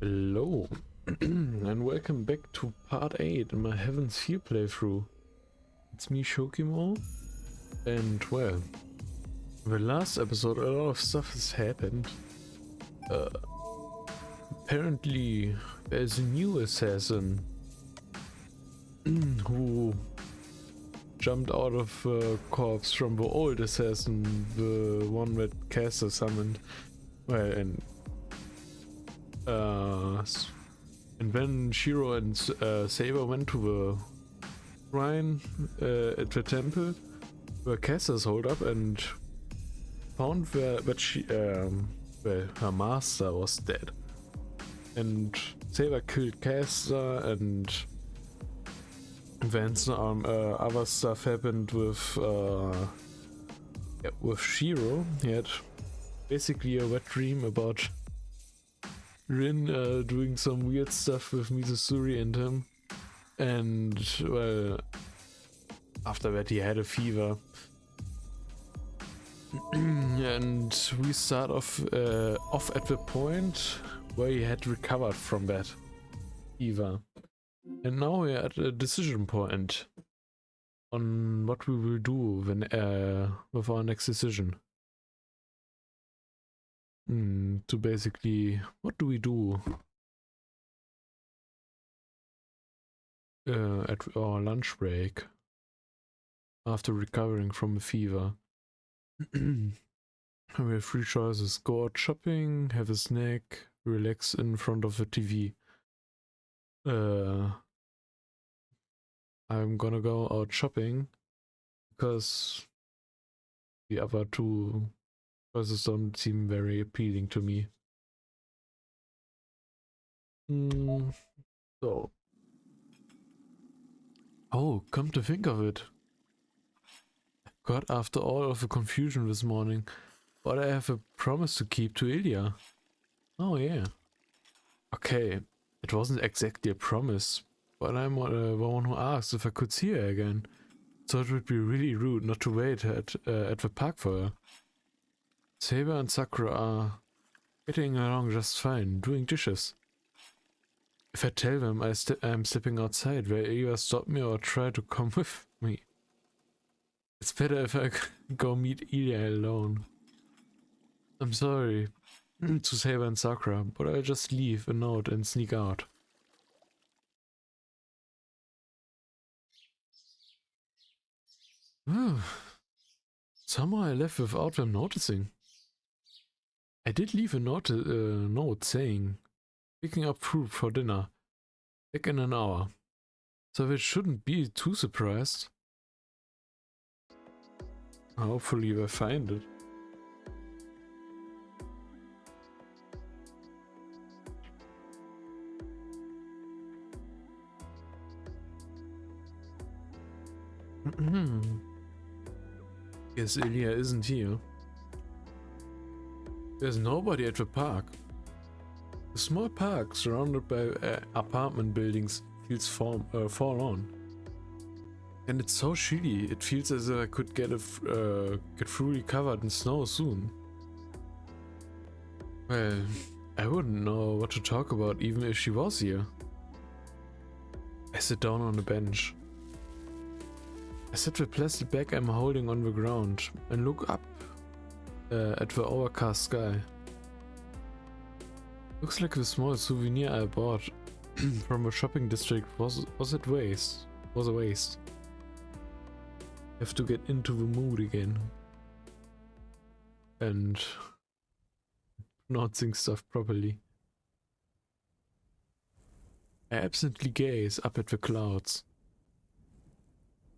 Hello, and welcome back to part 8 in my Heaven's Feel playthrough. It's me, Shokimo, and well, in the last episode a lot of stuff has happened. Apparently there's a new assassin who jumped out of a corpse from the old assassin, the one that Caster summoned. Well, and when Shiro and Saber went to the shrine at the temple where Caster's hold up and found that her master was dead. And Saber killed Caster, and then some other stuff happened with Shiro. He had basically a wet dream about Rin doing some weird stuff with Misasuri and him, and well, after that he had a fever. And we start off at the point where he had recovered from that fever, and now we're at a decision point on what we will do when with our next decision. To basically, what do we do at our lunch break after recovering from a fever? We have three choices: go out shopping, have a snack, relax in front of the TV. I'm gonna go out shopping because the other two choices don't seem very appealing to me. So, oh, come to think of it, God, after all of the confusion this morning, but I have a promise to keep to Ilya. Oh yeah. Okay, it wasn't exactly a promise, but I'm the one who asked if I could see her again. So it would be really rude not to wait at the park for her. Saber and Sakura are getting along just fine, doing dishes. If I tell them I'm stepping outside, they'll either stop me or try to come with me. It's better if I go meet Ilya alone. I'm sorry to Saber and Sakura, but I'll just leave a note and sneak out. Somehow I left without them noticing. I did leave a note saying, picking up fruit for dinner, back in an hour, so they shouldn't be too surprised. Hopefully they find it. Guess Ilya isn't here. There's nobody at the park. The small park surrounded by apartment buildings feels forlorn. And it's so chilly, it feels as if I could get fully covered in snow soon. Well, I wouldn't know what to talk about even if she was here. I sit down on a bench. I set the plastic bag I'm holding on the ground and look up at the overcast sky. Looks like the small souvenir I bought from a shopping district was a waste. Have to get into the mood again. And pronouncing stuff properly. I absently gaze up at the clouds.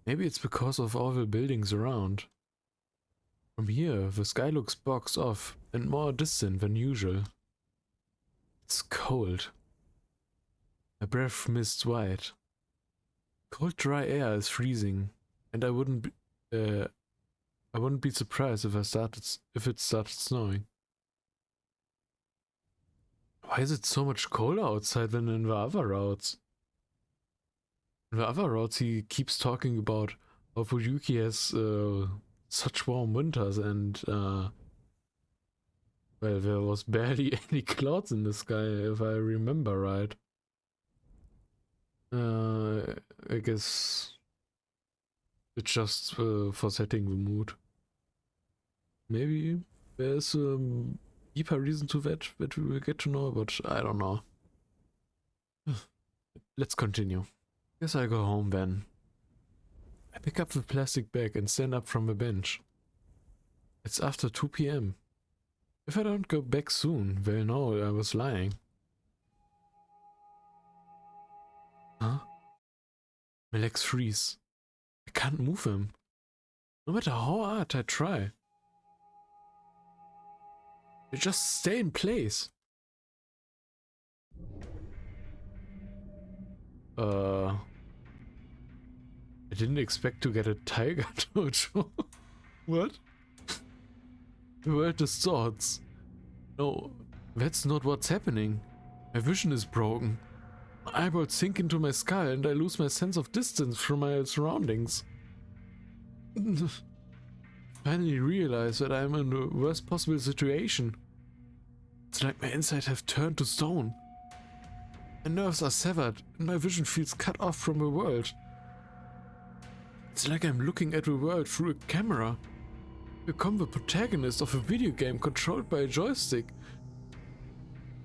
Maybe it's because of all the buildings around. From here, the sky looks boxed off and more distant than usual. It's cold. My breath mists white. Cold, dry air is freezing, and I wouldn't be surprised if it started snowing. Why is it so much colder outside than in the other routes? In the other routes, he keeps talking about how Fuyuki has such warm winters and Well, there was barely any clouds in the sky, if I remember right. I guess it's just for setting the mood. Maybe there's a deeper reason to that we will get to know, but I don't know. Let's continue. Guess I'll go home then. I pick up the plastic bag and stand up from the bench. It's after 2 p.m. If I don't go back soon, they'll know I was lying. Huh? My legs freeze. I can't move them. No matter how hard I try. They just stay in place. I didn't expect to get a tiger dojo. What? The world distorts. No, that's not what's happening. My vision is broken. My eyeballs sink into my skull and I lose my sense of distance from my surroundings. Finally realize that I'm in the worst possible situation. It's like my insides have turned to stone. My nerves are severed and my vision feels cut off from the world. It's like I'm looking at the world through a camera. I become the protagonist of a video game controlled by a joystick.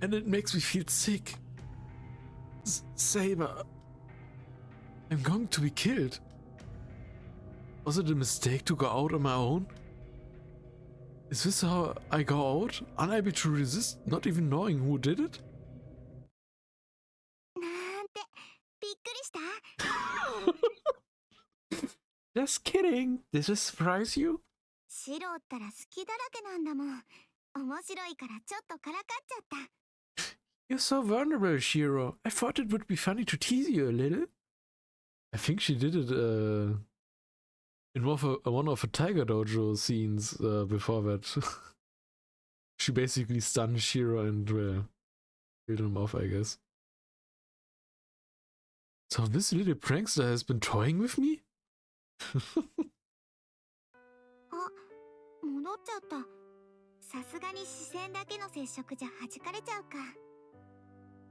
And it makes me feel sick. Saber. I'm going to be killed. Was it a mistake to go out on my own? Is this how I go out? Unable to resist, not even knowing who did it? Just kidding. Did this surprise you? You're so vulnerable, Shiro. I thought it would be funny to tease you a little. I think she did it in one of the Tiger Dojo scenes before that. She basically stunned Shiro and killed him off, I guess. So this little prankster has been toying with me?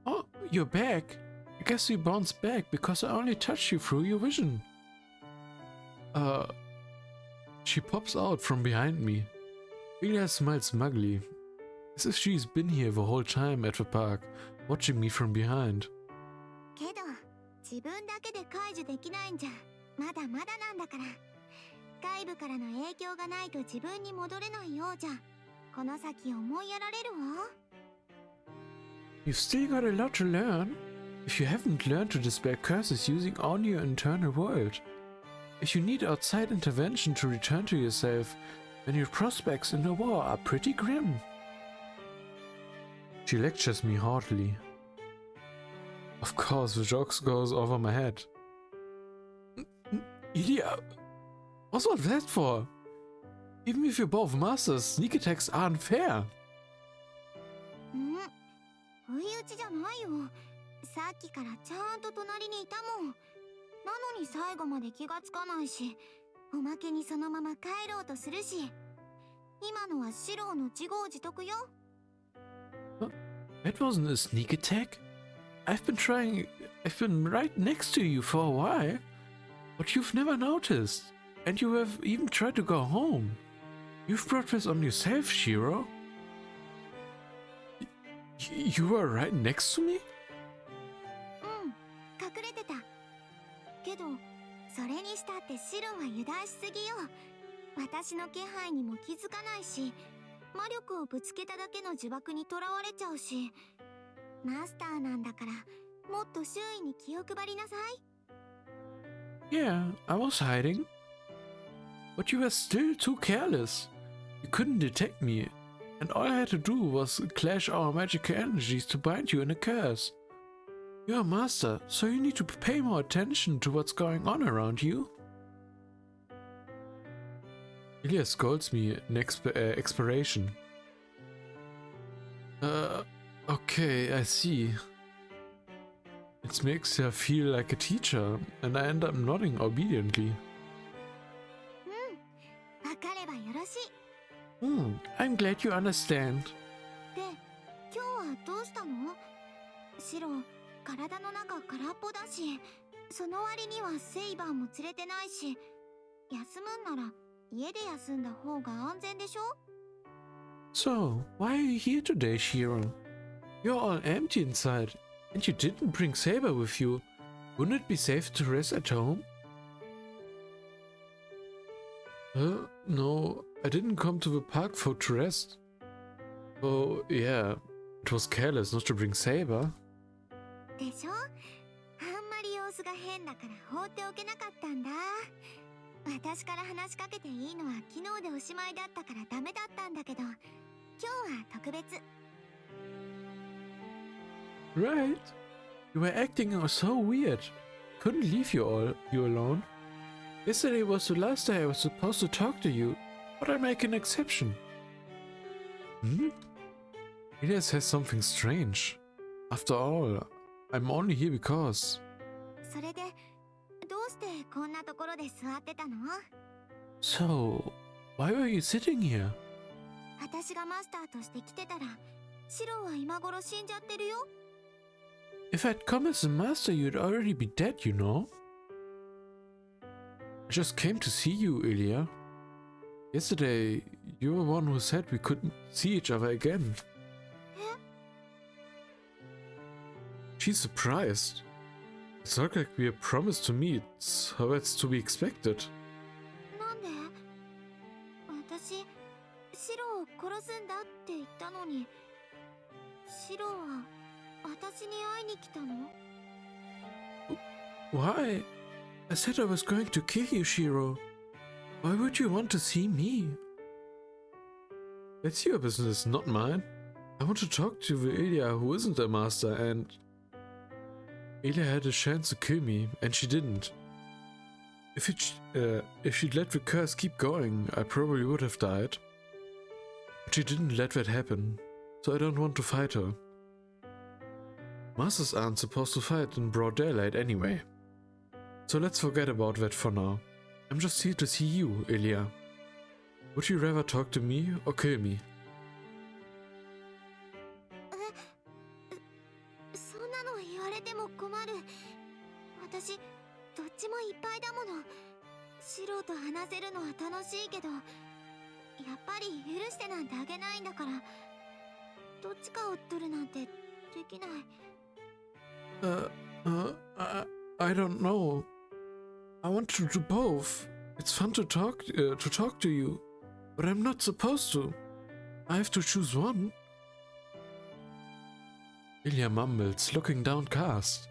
Oh, you're back. I guess you bounced back because I only touched you through your vision. She pops out from behind me. Ilya smiles smugly, as if she's been here the whole time at the park, watching me from behind. You've still got a lot to learn. If you haven't learned to dispel curses using only your internal world. If you need outside intervention to return to yourself, then your prospects in the war are pretty grim. She lectures me haughtily. Of course, the jokes goes over my head. Ilya, what's all that for? Even if you're both masters, sneak attacks are unfair. That wasn't a sneak attack. I've been right next to you for a while, but you've never noticed, and you have even tried to go home. You've brought this on yourself, Shiro. You were right next to me? Yeah, I was hiding. But you were still too careless. You couldn't detect me, and all I had to do was clash our magical energies to bind you in a curse. You're a master, so you need to pay more attention to what's going on around you. Ilya scolds me in expiration. Okay, I see. It makes her feel like a teacher, and I end up nodding obediently. I'm glad you understand. どうしたの？シロ、体の中空っぽだし、その割にはセイバーも連れてないし、休むんなら家で休んだ方が安全でしょ？ So, why are you here today, Shiro? You're all empty inside, and you didn't bring Saber with you. Wouldn't it be safe to rest at home? No, I didn't come to the park to rest. Oh, yeah, it was careless not to bring Saber. でしょ？あんまり様子が変だから放っておけなかったんだ。私から話しかけていいのは昨日でおしまいだったからダメだったんだけど、今日は特別。Right. You were acting so weird. Couldn't leave you alone. Yesterday was the last day I was supposed to talk to you, but I make an exception. Hmm? Ilya says something strange. After all, I'm only here because... それで、どうしてこんなところで座ってたの？ So, why were you sitting here? 私がマスターとして来てたら、シロは今頃死んじゃってるよ。If I'd come as a master, you'd already be dead, you know? I just came to see you, Ilya. Yesterday, you were the one who said we couldn't see each other again. She's surprised. It's not like we are promised to meet, so it's to be expected. なんで？私、シロを殺すんだって言ったのに、シロは私に会いに来たの？ Why? I said I was going to kill you, Shiro. Why would you want to see me? That's your business, not mine. I want to talk to the Ilya who isn't a master, and... Ilya had a chance to kill me, and she didn't. If she'd let the curse keep going, I probably would have died. But she didn't let that happen, so I don't want to fight her. Masters aren't supposed to fight in broad daylight anyway. So let's forget about that for now. I'm just here to see you, Ilya. Would you rather talk to me or kill me? そんなの言われても困る。私、どっちもいっぱいだもの。シロと話せるのは楽しいけど、やっぱり許してなんてあげないんだから、どっちかを取るなんてできない。I don't know. I want to do both. It's fun to talk to you, but I'm not supposed to. I have to choose one. Ilya mumbles, looking downcast.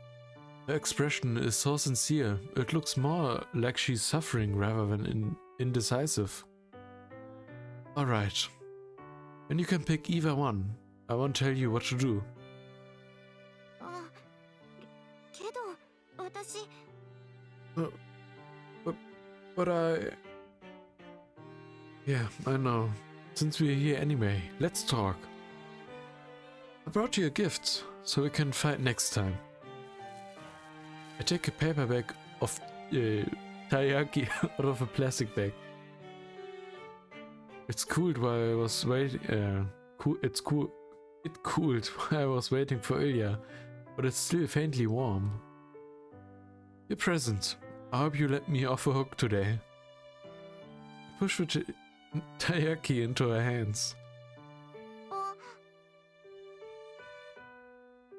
Her expression is so sincere, it looks more like she's suffering rather than indecisive. Alright. When you can pick either one, I won't tell you what to do. けど、私... But I... Yeah, I know. Since we're here anyway, let's talk. I brought you a gift, so we can fight next time. I take a paper bag of taiyaki out of a plastic bag. It's cooled while I was waiting. It cooled while I was waiting for Ilya, but it's still faintly warm. Your present. I hope you let me off a hook today. I push the taiyaki into her hands.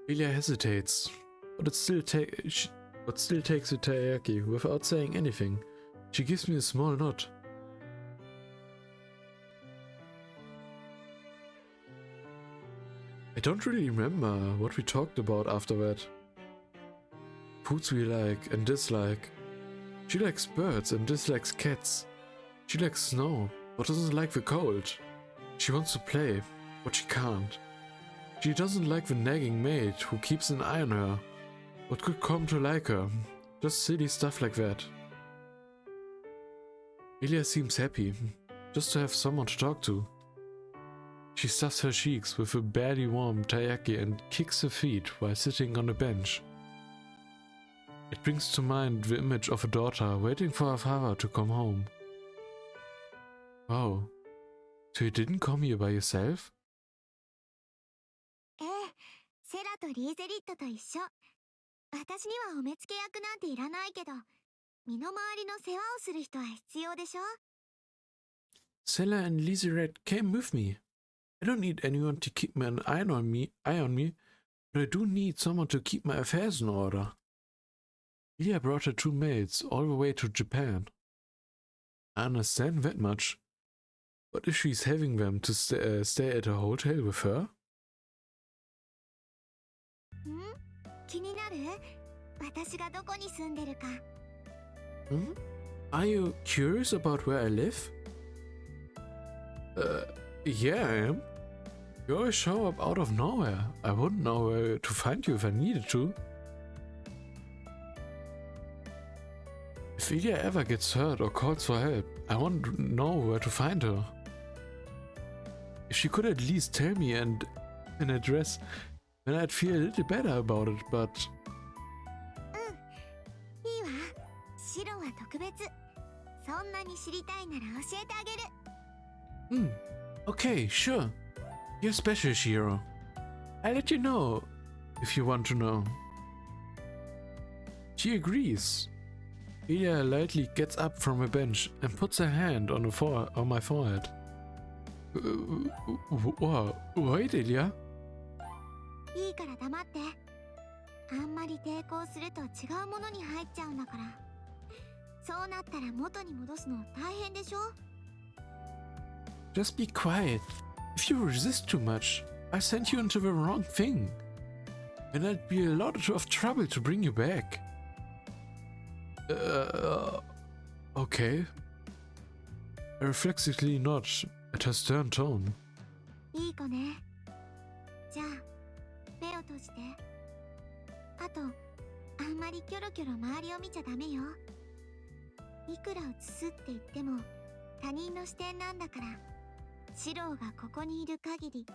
Ilya hesitates, but still takes the taiyaki without saying anything. She gives me a small nod. I don't really remember what we talked about after that. Foods we like and dislike. She likes birds and dislikes cats. She likes snow, but doesn't like the cold. She wants to play, but she can't. She doesn't like the nagging maid who keeps an eye on her, but could come to like her. Just silly stuff like that. Ilya seems happy, just to have someone to talk to. She stuffs her cheeks with a barely warm taiyaki and kicks her feet while sitting on a bench. It brings to mind the image of a daughter waiting for her father to come home. Oh, so you didn't come here by yourself? ええ、セラとリーゼリットと一緒。私にはお目付け役なんていらないけど、身の回りの世話をする人は必要でしょ。 Sella and Lieseret came with me. I don't need anyone to keep an eye on me, but I do need someone to keep my affairs in order. Ilya brought her 2 maids all the way to Japan. I understand that much. What if she's having them to stay at a hotel with her? 気になる？私がどこに住んでるか。Are you curious about where I live? Yeah, I am. You always show up out of nowhere. I wouldn't know where to find you if I needed to. If Ilya ever gets hurt or calls for help, I want to know where to find her. If she could at least tell me an address, then I'd feel a little better about it, but... いいわ。シロは特別。そんなに知りたいなら教えてあげる。Okay, sure. You're special, Shiro. I'll let you know if you want to know. She agrees. Ilya lightly gets up from a bench and puts her hand on my forehead. Wait, Ilya. いいから黙って。あんまり抵抗すると違うものに入っちゃうんだから。そうなったら元に戻すの大変でしょ。 Just be quiet. If you resist too much, I'll send you into the wrong thing. And it'd be a lot of trouble to bring you back. Okay. I reflexively nod at her stern tone. いい子ね。じゃあ、目を閉じて。あと、あんまりキョロキョロ周りを見ちゃダメよ。いくら映すって言っても、他人の視点なんだから。シローがここにいる限り、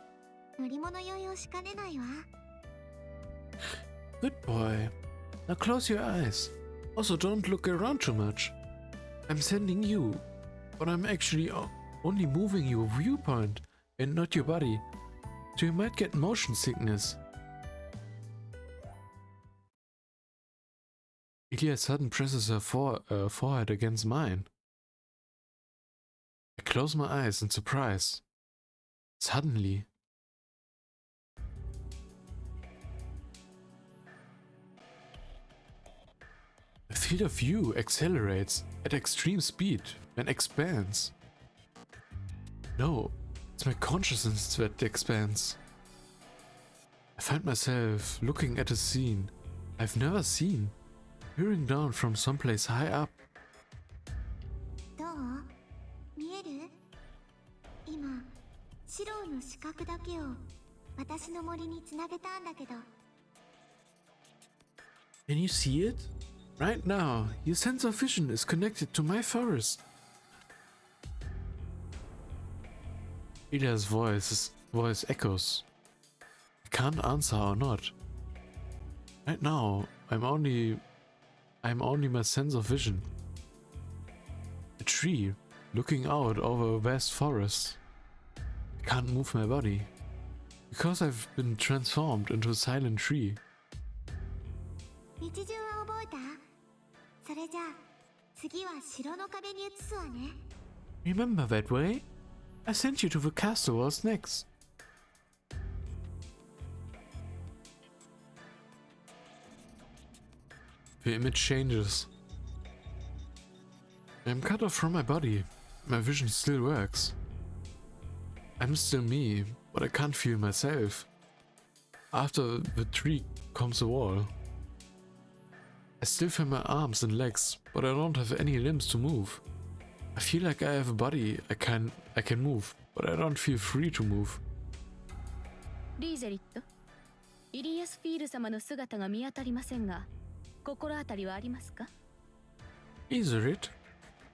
乗り物酔いをしかねないわ。Good boy. Now close your eyes. Also, don't look around too much. I'm sending you, but I'm actually only moving your viewpoint and not your body, so you might get motion sickness. Ilya suddenly presses her forehead against mine. I close my eyes in surprise. Suddenly, the field of view accelerates at extreme speed and expands. No, it's my consciousness that expands. I find myself looking at a scene I've never seen, peering down from someplace high up. どう？見える？今、シローの視覚だけを私の森につなげたんだけど。Can you see it? Right now, your sense of vision is connected to my forest. Ilya's voice echoes. I can't answer or not. Right now, I'm only my sense of vision. A tree looking out over a vast forest. I can't move my body because I've been transformed into a silent tree. 道順は覚えた？それじゃあ、次は城の壁に移すわね。Remember that way? I sent you to the castle walls next. The image changes. I'm cut off from my body. My vision still works. I'm still me, but I can't feel myself. After the tree comes a wall. I still feel my arms and legs, but I don't have any limbs to move. I feel like I have a body I can move, but I don't feel free to move. リーゼリット、イリアスフィール様の姿が見当たりませんが、心当たりはありますか？ Is it?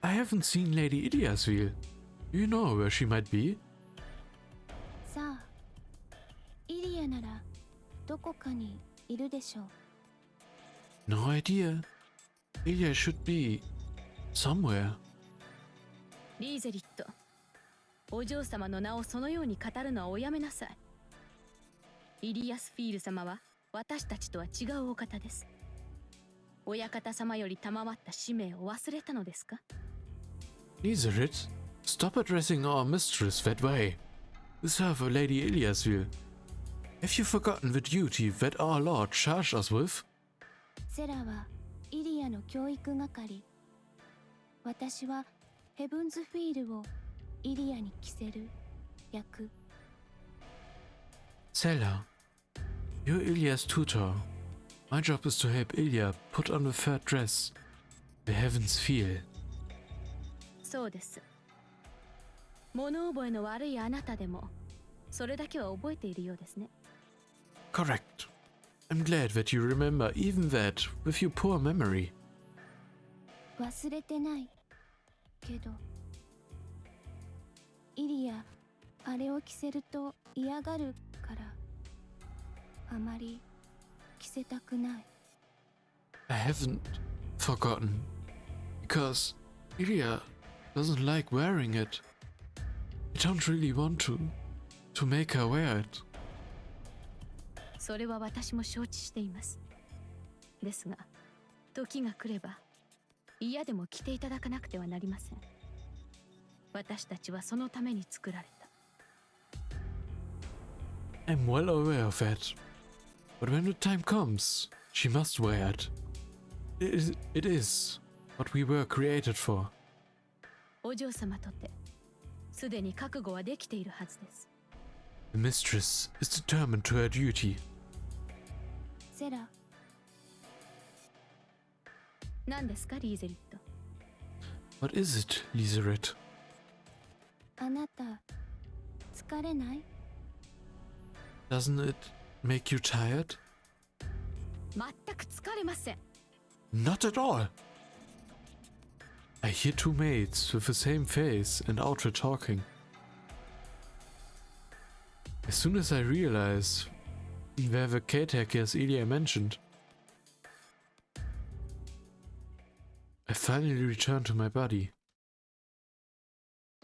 I haven't seen Lady Idiasville. Do you know where she might be? さあ、イリアならどこかにいるでしょう。No idea. Ilya should be somewhere. リーゼリット、お嬢様の名をそのように語るのはおやめなさい。イリアスフィール様は私たちとは違うお方です。親方様より賜った使命を忘れたのですか？ Liserit, stop addressing our mistress that way. We serve a Lady Iliasville. Have you forgotten the duty that our Lord charged us with? セラはイリアの教育係。私はヘブンズフィールをイリアに着せる役。Sela, you're Ilya's tutor. My job is to help Ilya put on the third dress. The heavens feel. そうです。物覚えの悪いあなたでもそれだけは覚えているようですね。Correct. I'm glad that you remember even that with your poor memory. 忘れてないけど、イリアあれを着せると嫌がるからあまり着せたくない。 I haven't forgotten. Because Ilya doesn't like wearing it. I don't really want to make her wear it. それは私も承知しています。ですが、時が来れば嫌でも着ていただかなくてはなりません。私たちはそのために作られた。I'm well aware of that. But when the time comes, she must wear it. It is what we were created for. お嬢様とてすでに覚悟はできているはずです。The mistress is determined to her duty. セラ、何ですか、リーゼリット。What is it, Liserit? あなた疲れない？ Doesn't it make you tired? 全く疲れません。Not at all. I hear two maids with the same face and outfit talking. As soon as I realize they're the caretakers Ilya mentioned, I finally return to my body.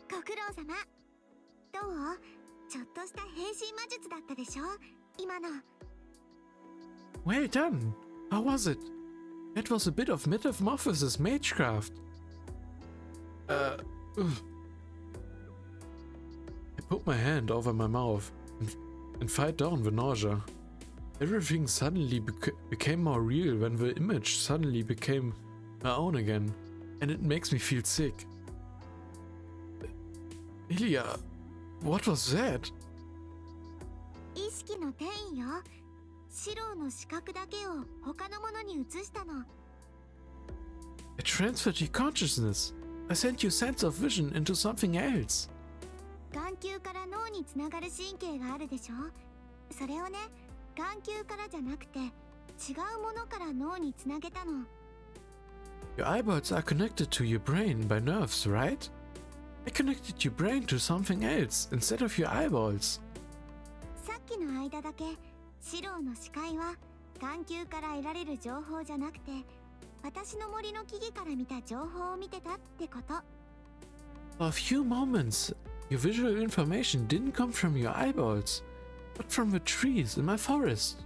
ご苦労様。どう？ちょっとした変身魔術だったでしょ？今の。Well done! How was it? That was a bit of metamorphosis magecraft. I put my hand over my mouth and fight down the nausea. Everything suddenly became more real when the image suddenly became my own again, and it makes me feel sick. Ilya, what was that? 意識の転移よ。白の視覚だけを他のものに移したの。I transferred your consciousness. I sent your sense of vision into something else. 眼球から脳につながる神経があるでしょ。それをね、眼球からじゃなくて違うものから脳につなげたの。Your eyeballs are connected to your brain by nerves, right? I connected your brain to something else instead of your eyeballs. さっきの間だけ白の視界は眼球から得られる情報じゃなくて私の森の木々から見た情報を見てたってこと。 For a few moments, your visual information didn't come from your eyeballs, but from the trees in my forest.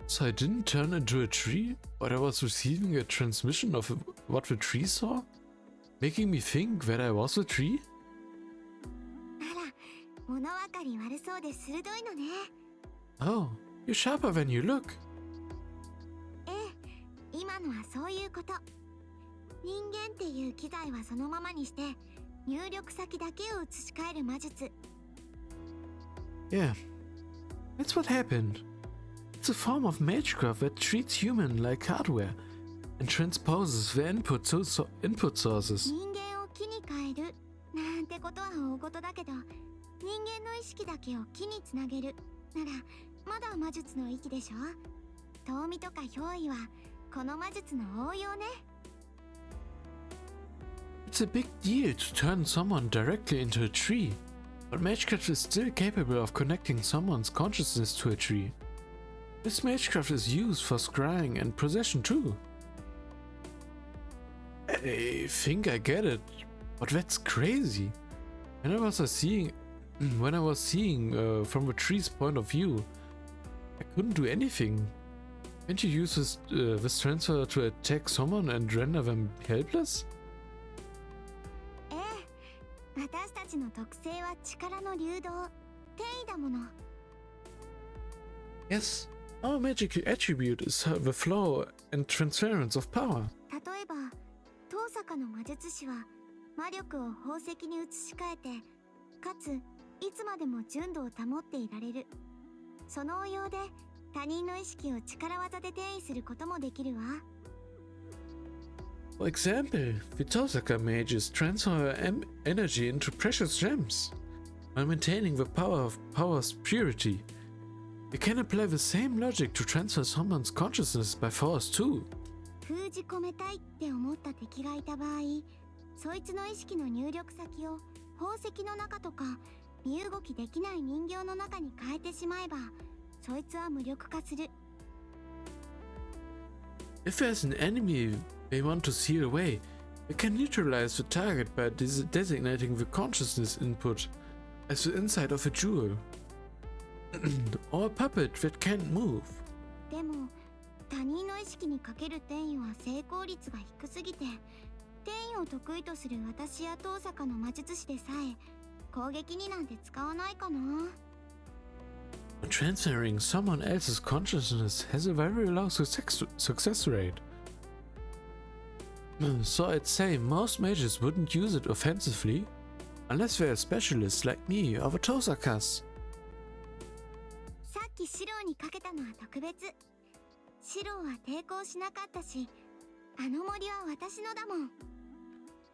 So I didn't turn into a tree, but I was receiving a transmission of what the tree saw, making me think that I was a tree? あら、物分かり悪そうで鋭いのね。Oh, you're sharper than you look. ええ、今のはそういうこと。人間っていう機材はそのままにして入力先だけを移し替える魔術。 Yeah, that's what happened. It's a form of magecraft that treats human like hardware and transposes the input sources. 人間を木に変えるなんてことは大事だけど、人間の意識だけを木につなげるならまだ魔術の域でしょ。遠見とか憑依はこの魔術の応用ね。 It's a big deal to turn someone directly into a tree, but magecraft is still capable of connecting someone's consciousness to a tree. This magecraft is used for scrying and possession too. I think I get it, but that's crazy. Whenever I when I was seeing from a tree's point of view, I couldn't do anything. Can't you use this transfer to attack someone and render them helpless? ええ、私たちの特性は力の流動、転移だもの。Yes, our magical attribute is the flow and transference of power. 例えば、遠坂の魔術師は魔力を宝石に移し替えて、かついつまでも純度を保っていられる。その応用で他人の意識を力技で転移することもできるわ。For example, the Tosaka mages transfer energy into precious gems while maintaining the power of power's purity. You can apply the same logic to transfer someone's consciousness by force too. 封じ込めたいって思った敵がいた場合、そいつの意識の入力先を宝石の中とか身動きできない人形の中に変えてしまえば、そいつは無力化する。If there's an enemy they want to seal away, they can neutralize the target by designating the consciousness input as the inside of a jewel. Or a puppet that can't move. でも他人の意識にかける転移は成功率が低すぎて、転移を得意とする私や遠坂の魔術師でさえ攻撃になんて使わないかな。Transferring someone else's consciousness has a very low success rate. So I'd say most mages wouldn't use it offensively, unless they're specialists like me or the Tosakas. さっきシローにかけたのは特別。シローは抵抗しなかったし、あの森は私のだもん。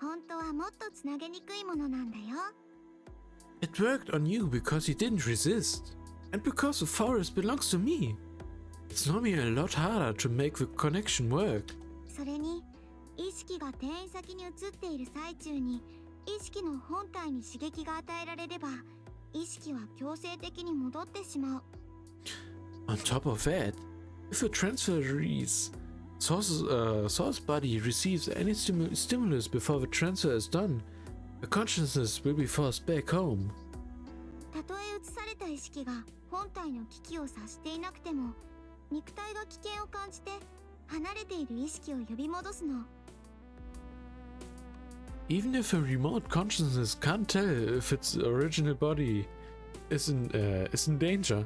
本当はもっとつなげにくいものなんだよ。It worked on you because you didn't resist, and because the forest belongs to me. It's normally a lot harder to make the connection work. それに、意識が転移先に移っている最中に、意識の本体に刺激が与えられれば、意識は強制的に戻ってしまう。On top of that, if the transferee's source body receives any stimulus before the transfer is done, the consciousness will be forced back home. たとえ移された意識が本体の危機を察していなくても、肉体が危険を感じて離れている意識を呼び戻すの。Even if a remote consciousness can't tell if its original body is in danger,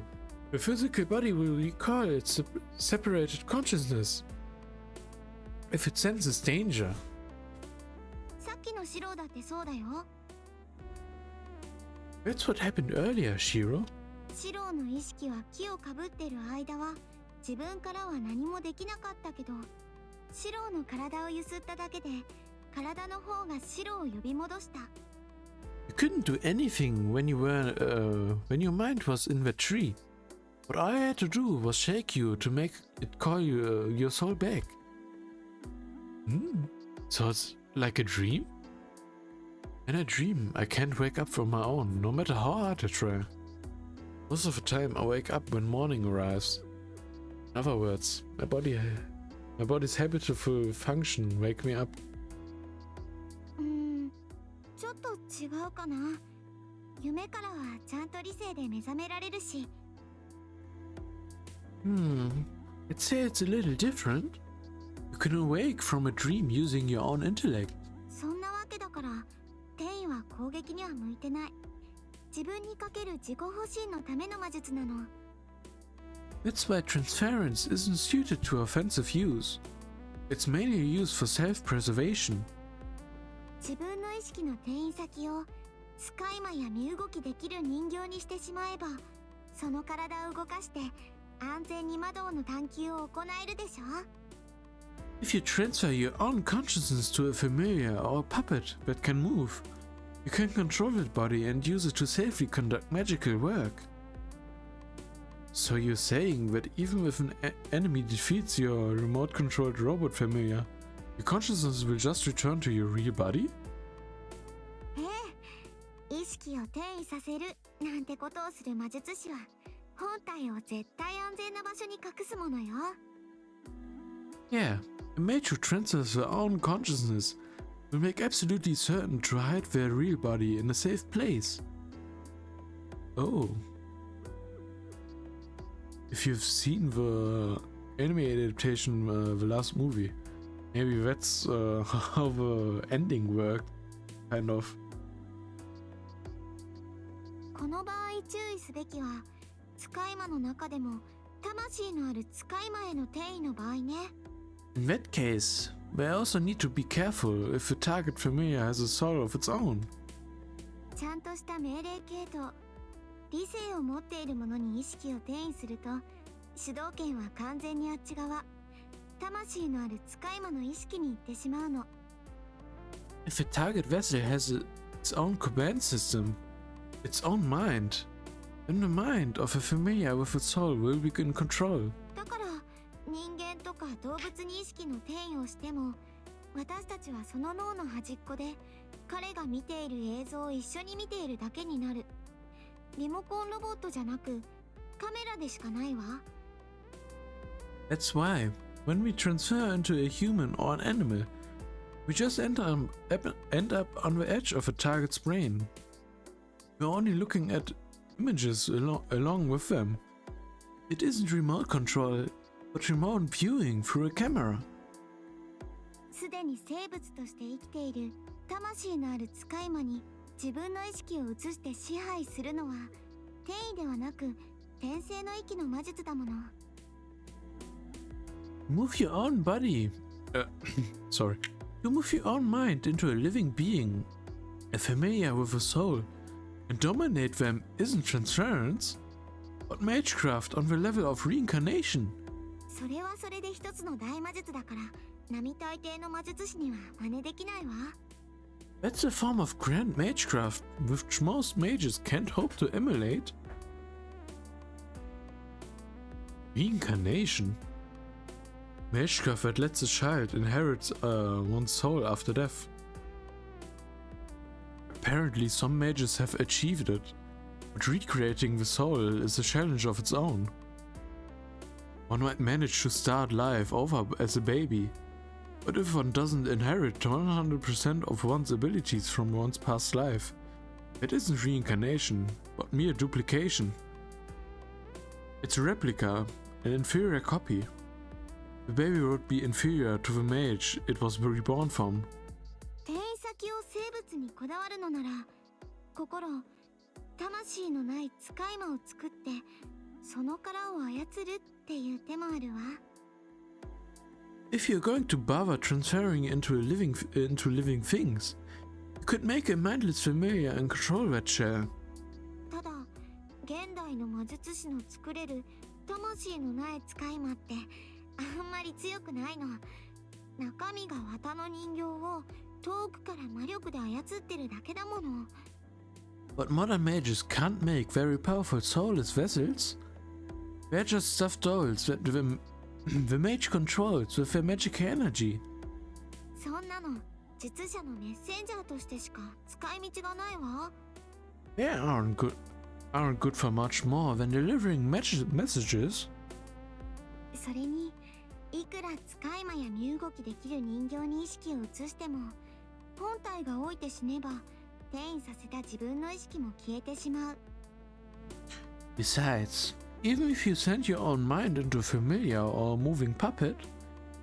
the physical body will recall its separated consciousness if it senses danger. さっきのシローだってそうだよ。That's what happened earlier, Shiro. シローの意識は木をかぶってる間は自分からは何もできなかったけど、シローの体をゆすっただけで体の方がシローを呼び戻した。You couldn't do anything when when your mind was in the tree. What I had to do was shake you to make it call your soul back. So it's like a dream? In a dream, I can't wake up from my own, no matter how hard I try. Most of the time, I wake up when morning arrives. In other words, my body's habitual function wake me up. ちょっと違うかな。夢からはちゃんと理性で目覚められるし。I'd say it's a little different. You can awake from a dream using your own intellect. そんなわけだから、転移は攻撃には向いてない。自分にかける自己保身のための魔術なの。That's why transference isn't suited to offensive use. It's mainly used for self-preservation. 自分の意識の転移先を使い魔や身動きできる人形にしてしまえば、その体を動かして安全に魔導の探求を行えるでしょ。If you transfer your own consciousness to a familiar or a puppet that can move, you can control its body and use it to safely conduct magical work. So you're saying that even if an enemy defeats your remote-controlled robot familiar, your consciousness will just return to your real body? ええ、意識を転移させるなんてことをする魔術師は本体を絶対安全な場所に隠すものよ。Yeah, a mage who transfers their own consciousness will make absolutely certain to hide their real body in a safe place. Oh. If you've seen the anime adaptation, the last movie, maybe that's how the ending worked, kind of. この場合注意すべきは使い魔の中でも魂のある使い魔への転移の場合ね。 In that case, we also need to be careful if the target familiar has a soul of its own. ちゃんとした命令系統、理性を持っている者に意識を転移すると主導権は完全にあっち側、魂のある使い魔の意識に行ってしまうの。 If the target vessel has its own command system, its own mind, then the mind of a familiar with a soul will be in control. だから人間とか動物に意識の転移をしても私たちはその脳の端っこで彼が見ている映像を一緒に見ているだけになる。リモコンロボットじゃなくカメラでしかないわ。 That's why, when we transfer into a human or an animal, we just end up on the edge of a target's brain. We're only looking at images along with them. It isn't remote control, but remote viewing through a camera. すでに生物として生きている魂のある使い魔に自分の意識を移して支配するのは転移ではなく転生の域の魔術だもの。 Move your own body. Sorry. You move your own mind into a living being, a familiar with a soul, and dominate them isn't transference, but magecraft on the level of reincarnation. それはそれで一つの大魔術だから並大抵の魔術師には真似できないわ。 That's a form of grand magecraft which most mages can't hope to emulate. Reincarnation? Magecraft that lets a child inherit one's soul after death. Apparently some mages have achieved it, but recreating the soul is a challenge of its own. One might manage to start life over as a baby, but if one doesn't inherit 100% of one's abilities from one's past life, it isn't reincarnation, but mere duplication. It's a replica, an inferior copy. The baby would be inferior to the mage it was reborn from. 転移先を生物にこだわるのなら心、魂のない使い魔を作ってその殻を操るっていう手もあるわ。 If you're going to bother transferring into living things, you could make a mindless familiar and control that shell. ただ現代の魔術師の作れる魂のない使い魔ってあんまり強くないの。中身が綿の人形を遠くから魔力で操ってるだけだもの。 But modern mages can't make very powerful soulless vessels. They're just stuffed dolls that the mage controls with their magic energy. そんなの術者のメッセンジャーとしてしか使い道がないわ。 They aren't good for much more than delivering messages. それにいくら使い魔や身動きできる人形に意識を移しても本体が老いて死ねば転移させた自分の意識も消えてしまう。 Besides, even if you send your own mind into a familiar or a moving puppet,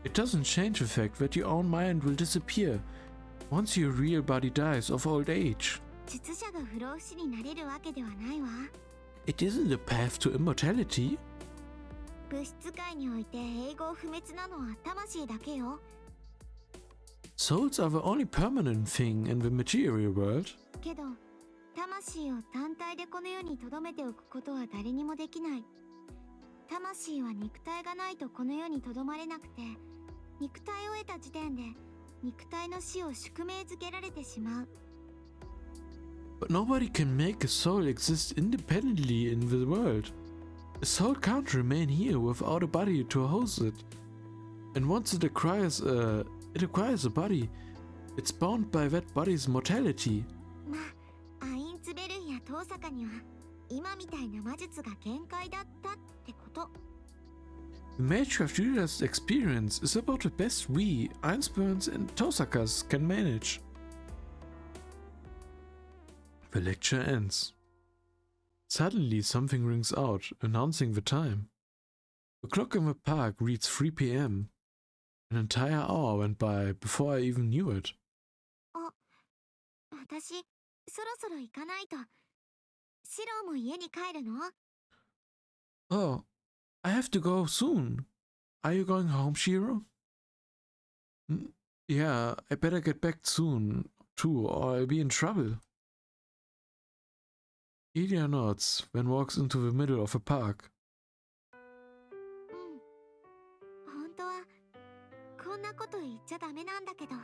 it doesn't change the fact that your own mind will disappear once your real body dies of old age. 術者が不老不死になれるわけではないわ。 It isn't a path to immortality. 物質界において永劫不滅なのは魂だけよ。 Souls are the only permanent thing in the material world. けど魂を単体でこの世に留めておくことは誰にもできない。魂は肉体がないとこの世に留まれなくて肉体を得た時点で肉体の死を宿命づけられてしまう。 But nobody can make a soul exist independently in the world. A soul can't remain here without a body to host it. And once it acquires a body, it's bound by that body's mortality. まあアインツベルンやトーサカには今みたいな魔術が限界だったってこと。 The Magecraft you just experienced is about the best we, Einsburns and Tosakas can manage. The lecture ends. Suddenly, something rings out, announcing the time. The clock in the park reads 3 p.m. An entire hour went by before I even knew it. 私、そろそろ行かないと。シロも家に帰るの？ Oh, I have to go soon. Are you going home, Shiro? Yeah, I better get back soon, too, or I'll be in trouble. Ilya nods, then walks into the middle of a park. 本当はこんなこと言っちゃダメなんだけど。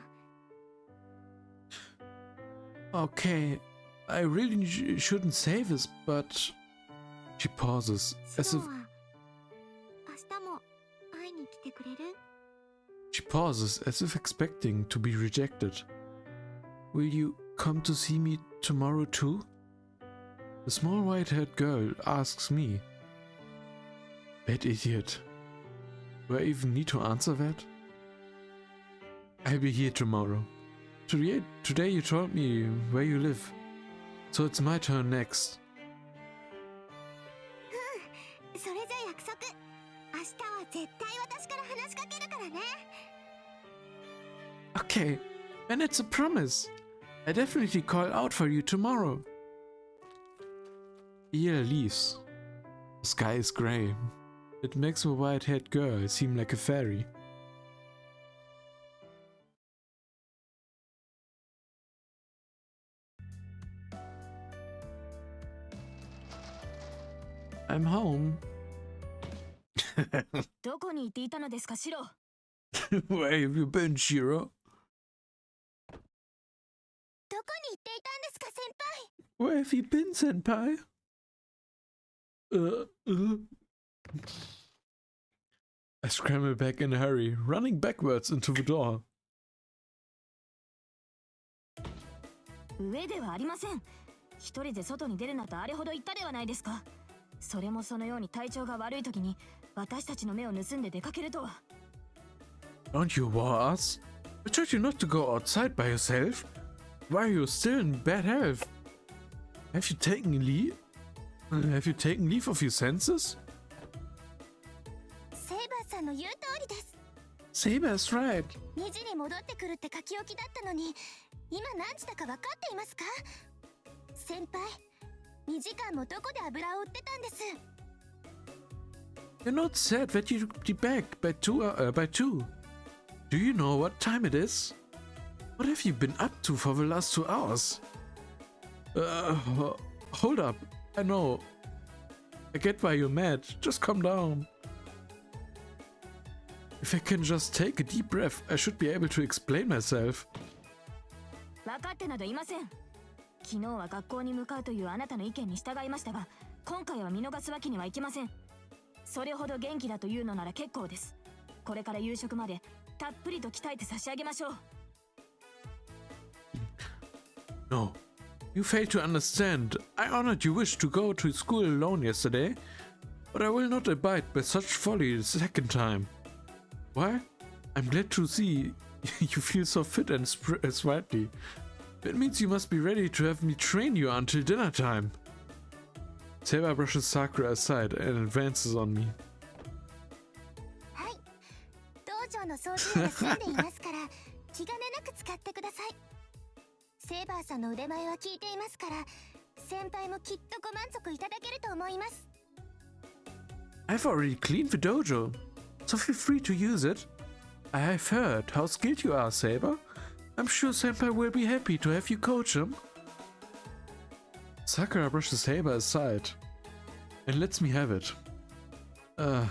Okay, I really shouldn't say this, but... She pauses, シ as ロ if... は明日も会いに来てくれる？ She pauses, as if expecting to be rejected. Will you come to see me tomorrow too? The small white-haired girl asks me. That idiot. Do I even need to answer that? I'll be here tomorrow. Today you told me where you live, so it's my turn next. それじゃ約束。明日は絶対私から話しかけるからね。 Okay, and it's a promise. I definitely call out for you tomorrow. Ilya leaves. The sky is grey. It makes the white-haired girl seem like a fairy. I'm home. どこに行っていたのですか、シロ？ Where have you been, Shiro? どこに行っていたんですか、先輩？ Where have you been, senpai? I scramble back in a hurry, running backwards into the door. 上ではありません。一人で外に出るなとあれほど言ったではないですか。それもそのように体調が悪い時に私たちの目を盗んで出かけるとは。Don't you war us? I told you not to go outside by yourself. Why are you still in bad health? Have you taken leave? Have you taken leave of your senses? セイバーさんの言う通りです。 Saber's right. 2時に戻ってくるって書き置きだったのに、今何時だか分かっていますか？先輩、2時間もどこで油を売ってたんです。 You're not said that you'd be back by two. Do you know what time it is? What have you been up to for the last 2 hours? Hold up. I know. I get why you're mad. Just calm down. If I can just take a deep breath, I should be able to explain myself. 分かってなどいません。昨日は学校に向かうというあなたの意見に従いましたが、今回は見逃すわけにはいきません。それほど元気だというのなら結構です。これから夕食までたっぷりと鍛えて差し上げましょう。No. You fail to understand. I honored your wish to go to school alone yesterday, but I will not abide by such folly the second time. Why? I'm glad to see you feel so fit and sprightly. That means you must be ready to have me train you until dinner time. Saber brushes Sakura aside and advances on me. はい。道場の掃除が済んでいますから、気兼ねなく使ってください。セイバーさんの腕前は聞いていますから、先輩もきっとご満足いただけると思います。 I've already cleaned the dojo, so feel free to use it. I've heard how skilled you are, Saber. I'm sure Senpai will be happy to have you coach him. Sakura brushes Saber aside and lets me have it. I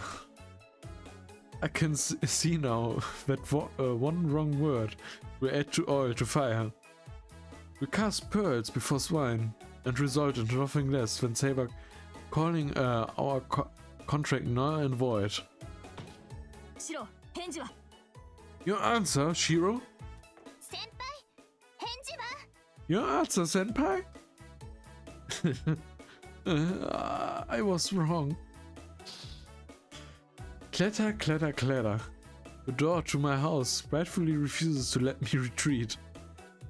can see now that one wrong word will add to oil to fire. We cast pearls before swine and result in nothing less than Saber calling our contract null and void. シロ、返事は？ Your answer, Shiro? 先輩、返事は？ Your answer, senpai? I was wrong. Clatter, clatter, clatter. The door to my house rightfully refuses to let me retreat.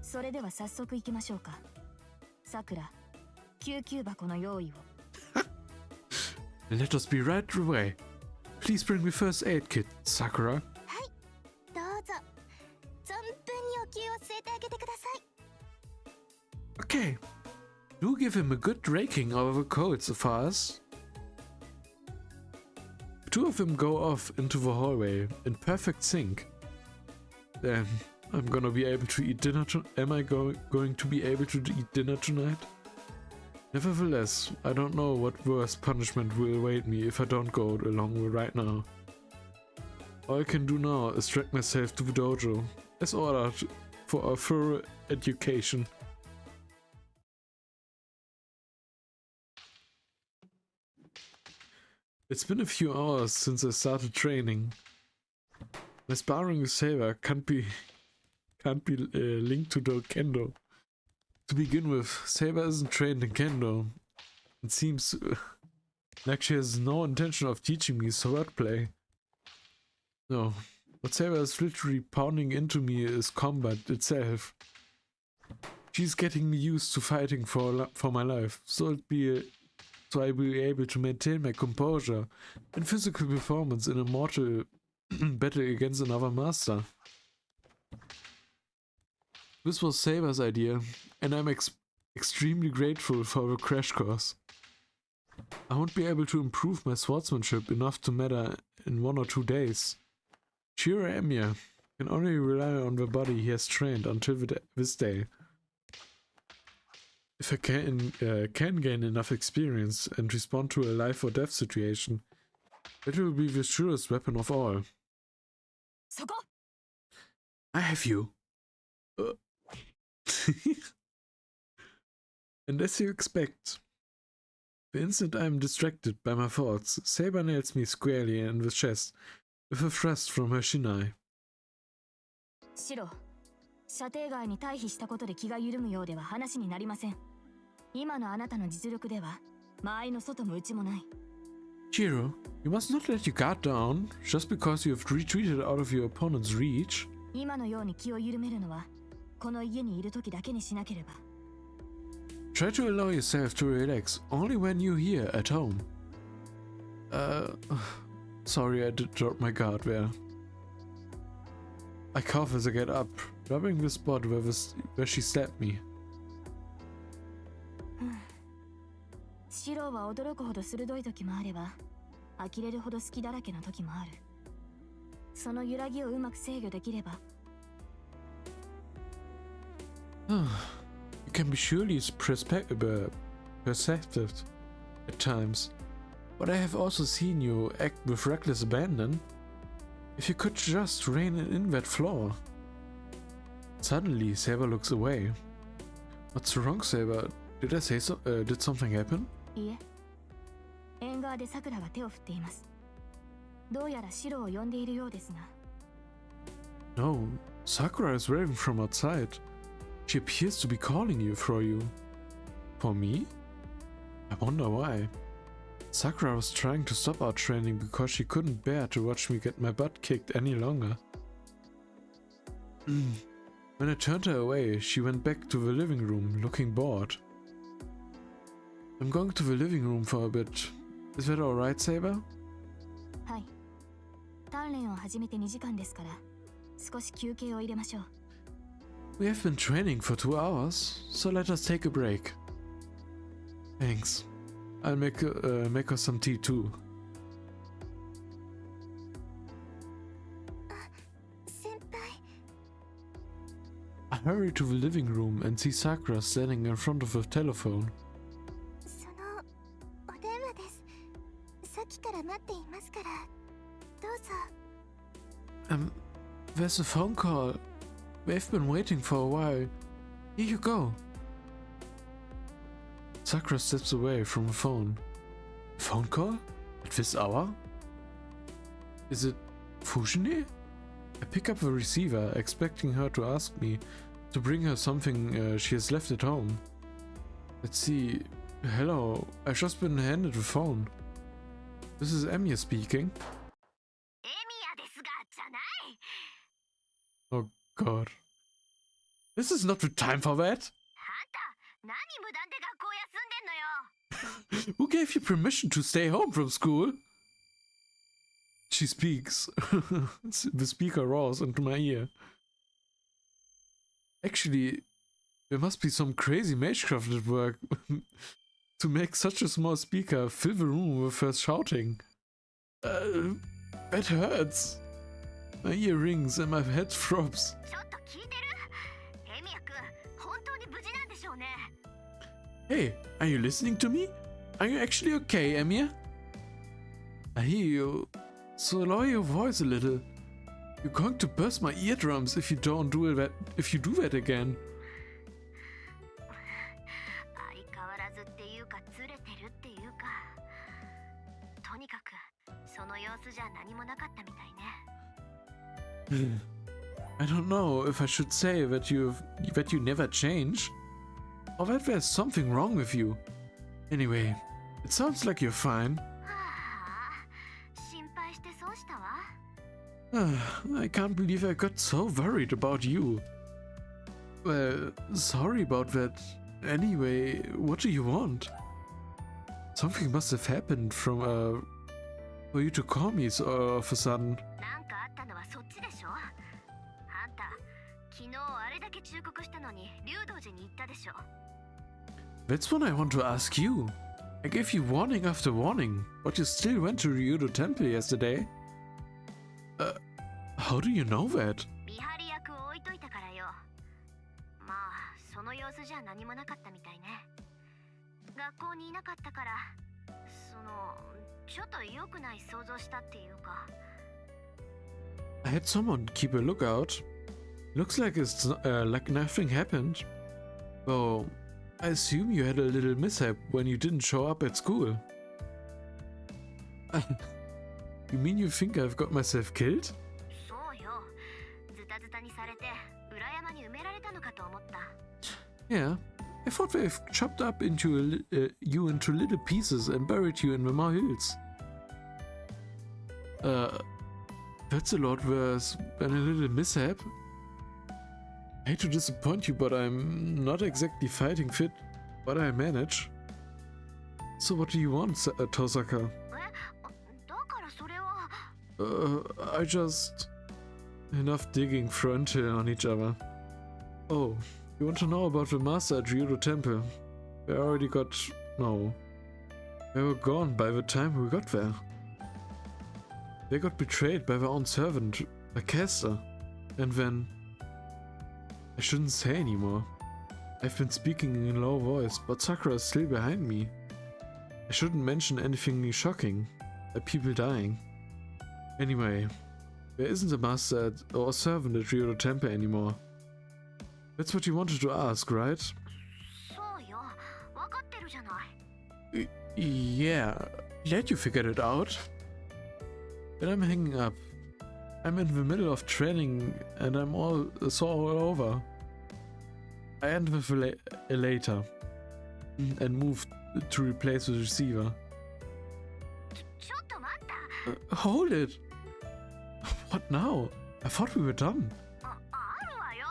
それでは早速行きましょうか。さくら、救急箱の用意を。Let us be right away. Please bring me first aid kit, Sakura. どうぞ存分にお灸を据えてあげてください。 Okay. Do give him a good raking over coats of us. Two of them go off into the hallway in perfect sync. Then I'm gonna be able to eat dinner. Am I going to be able to eat dinner tonight? Nevertheless, I don't know what worse punishment will await me if I don't go along right now. All I can do now is drag myself to the dojo, as ordered, for a thorough education. It's been a few hours since I started training. My sparring with Saber can't be linked to the kendo. To begin with, Saber isn't trained in kendo. It seems like she has no intention of teaching me swordplay. No, what Saber is literally pounding into me is combat itself. She's getting me used to fighting for my life, so I'll be able to maintain my composure and physical performance in a mortal battle against another master. This was Saber's idea, and I'm extremely grateful for the crash course. I won't be able to improve my swordsmanship enough to matter in 1 or 2 days. Shiro Emiya can only rely on the body he has trained until this day. If I can gain enough experience and respond to a life or death situation, it will be the surest weapon of all. そこ I have you. And as you expect, the instant I am distracted by my thoughts, Saber nails me squarely in the chest with a thrust from her shinai. シロ、射程外に退避したことで気が緩むようでは話になりません。今のあなたの実力では間合いの外も内もない。 Chiro, you must not let your guard down just because you have retreated out of your opponent's reach. 今のように気を緩めるのはこの家にいる時だけにしなければ。 Try to allow yourself to relax only when you're here at home. Sorry, I did drop my guard there. I cough as I get up, rubbing the spot where she stabbed me. シロは驚くほど鋭い時もあれば呆れるほど好きだらけの時もある。その揺らぎをうまく制御できれば。 You can be surely perceptive at times, but I have also seen you act with reckless abandon. If you could just rein in that flaw. Suddenly, Saber looks away. What's wrong, Saber? Did I say so? Did something happen? いえ、縁側で桜が手を振っています。どうやらシロを呼んでいるようですが。 No, Sakura is waving from outside. She appears to be calling you for you. For me? I wonder why. Sakura was trying to stop our training because she couldn't bear to watch me get my butt kicked any longer. When I turned her away, she went back to the living room, looking bored. I'm going to the living room for a bit. Is that alright, Saber? はい。鍛錬を始めて2時間ですから、少し休憩を入れましょう。 We have been training for 2 hours, so let us take a break. Thanks. I'll make her some tea too. 先輩 I hurry to the living room and see Sakura standing in front of the telephone. そのお電話です。さっきから待っていますからどうぞ。 There's a phone call. We've been waiting for a while. Here you go. Sakura steps away from the phone. Phone call? At this hour? Is it Fushine? I pick up the receiver, expecting her to ask me to bring her something she has left at home. Let's see. Hello, I've just been handed the phone. This is Emiya speaking. エミヤですがじゃない。 Oh god. This is not the time for that. あんた何無断で学校休んでんのよ。Who gave you permission to stay home from school? She speaks. The speaker roars into my ear. Actually, there must be some crazy magecraft at work to make such a small speaker fill the room with her shouting. That hurts. My ear rings and my head throbs. ちょっと聞いてる？エミヤ君、本当に無事なんでしょうね。 Hey, are you listening to me? Are you actually okay, Emir? I hear you. So lower your voice a little. You're going to burst my eardrums if you don't do that. If you do that again. 相変わらずっていうかずれてるっていうか、とにかくその様子じゃ何もなかったみたいね。I don't know if I should say that you never change, or that there's something wrong with you. Anyway, it sounds like you're fine. はあ、心配して損したわ。 I can't believe I got so worried about you. Well, sorry about that. Anyway, what do you want? Something must have happened for you to call me so all of a sudden. なんかあったのはそっちでしょ。あんた、昨日あれだけ忠告したのに竜道寺に行ったでしょ。 That's what I want to ask you. I gave you warning after warning, but you still went to Ryudo Temple yesterday. How do you know that? 見張り役を置いといたからよ。まあ、その様子じゃ何もなかったみたいね。学校にいなかったから、ちょっと良くない想像したっていうか。 I had someone keep a lookout. Looks like it's like nothing happened. Well, I assume you had a little mishap when you didn't show up at school. You mean you think I've got myself killed? そうよ。ズタズタにされて裏山に埋められたのかと思った。 Yeah, I thought they've chopped up into you into little pieces and buried you in the hills. That's a lot worse than a little mishap. I hate to disappoint you, but I'm not exactly fighting fit, but I manage. So what do you want, Tosaka? だからそれは。 I just... Enough digging frontal on each other. Oh, you want to know about the master at Ryudo Temple? They already got... no. They were gone by the time we got there. They got betrayed by their own servant, Lacaster. And then... I shouldn't say anymore. I've been speaking in a low voice, but Sakura is still behind me. I shouldn't mention anything shocking, like people dying. Anyway, there isn't a master or a servant at Ryudo Temple anymore. That's what you wanted to ask, right? そうよ。わかってるじゃない。 Yeah, glad you figured it out. But I'm hanging up. I'm in the middle of training and I'm all over. I end with a later and move to replace the receiver. ちょっと待った。 Hold it! What now? I thought we were done. あるわよ。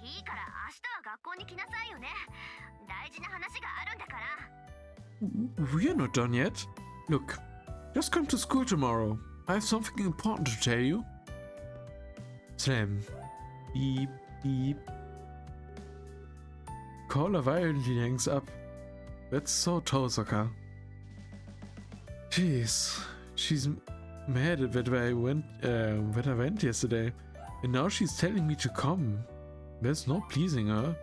いいから明日は学校に来なさいよね。大事な話があるんだから。 We're not done yet. Look, just come to school tomorrow. I have something important to tell you. Slam. Beep, beep. Caller violently hangs up. That's so Tosaka. Jeez, she's mad that I went yesterday, and now she's telling me to come. There's no pleasing her.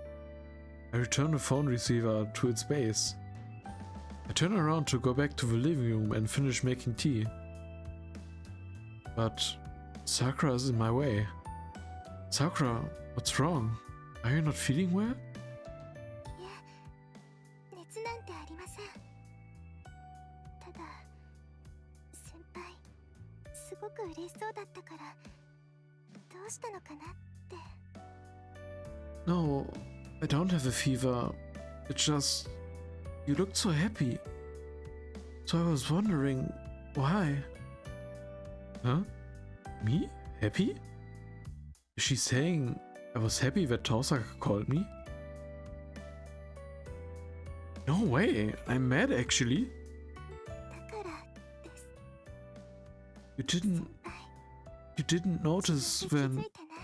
I return the phone receiver to its base. I turn around to go back to the living room and finish making tea. But Sakura is in my way. Sakura, what's wrong? Are you not feeling well? いえ、熱なんてありません。ただ、先輩、すごく嬉しそうだったから、どうしたのかなって。 No, I don't have a fever. It's just... you looked so happy. So I was wondering, why? Huh? Me? Happy? Is she saying I was happy that Tosaka called me? No way, I'm mad actually. だからです。 You didn't notice 気づ when いてない。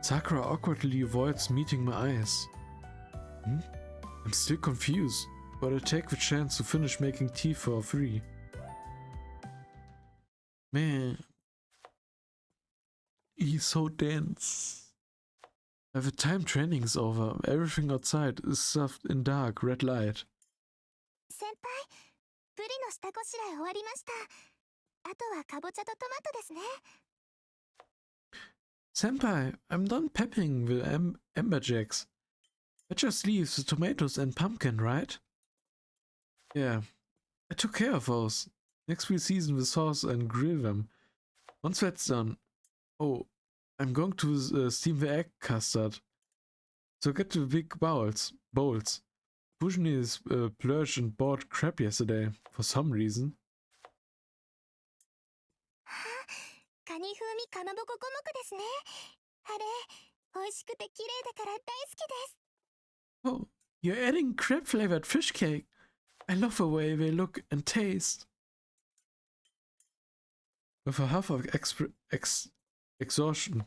Sakura awkwardly avoids meeting my eyes. Hmm? I'm still confused, but I take the chance to finish making tea for free. Man, he's so dense. By the time training is over, everything outside is stuffed in dark red light. 先輩、ブリの下ごしらえ終わりました。あとはかぼちゃとトマトですね。 Senpai, I'm done pepping the amberjacks. That just leaves the tomatoes and pumpkin, right? Yeah, I took care of those. Next we'll season the sauce and grill them. Once that's done... Oh, I'm going to steam the egg custard. So get the big bowls. Fushini is splurged and bought crab yesterday, for some reason. カニ風味かまぼこ五目ですね。あれ、美味しくて綺麗だから大好きです。 Oh, you're adding crab-flavored fish cake. I love the way they look and taste. With a huff of exhaustion,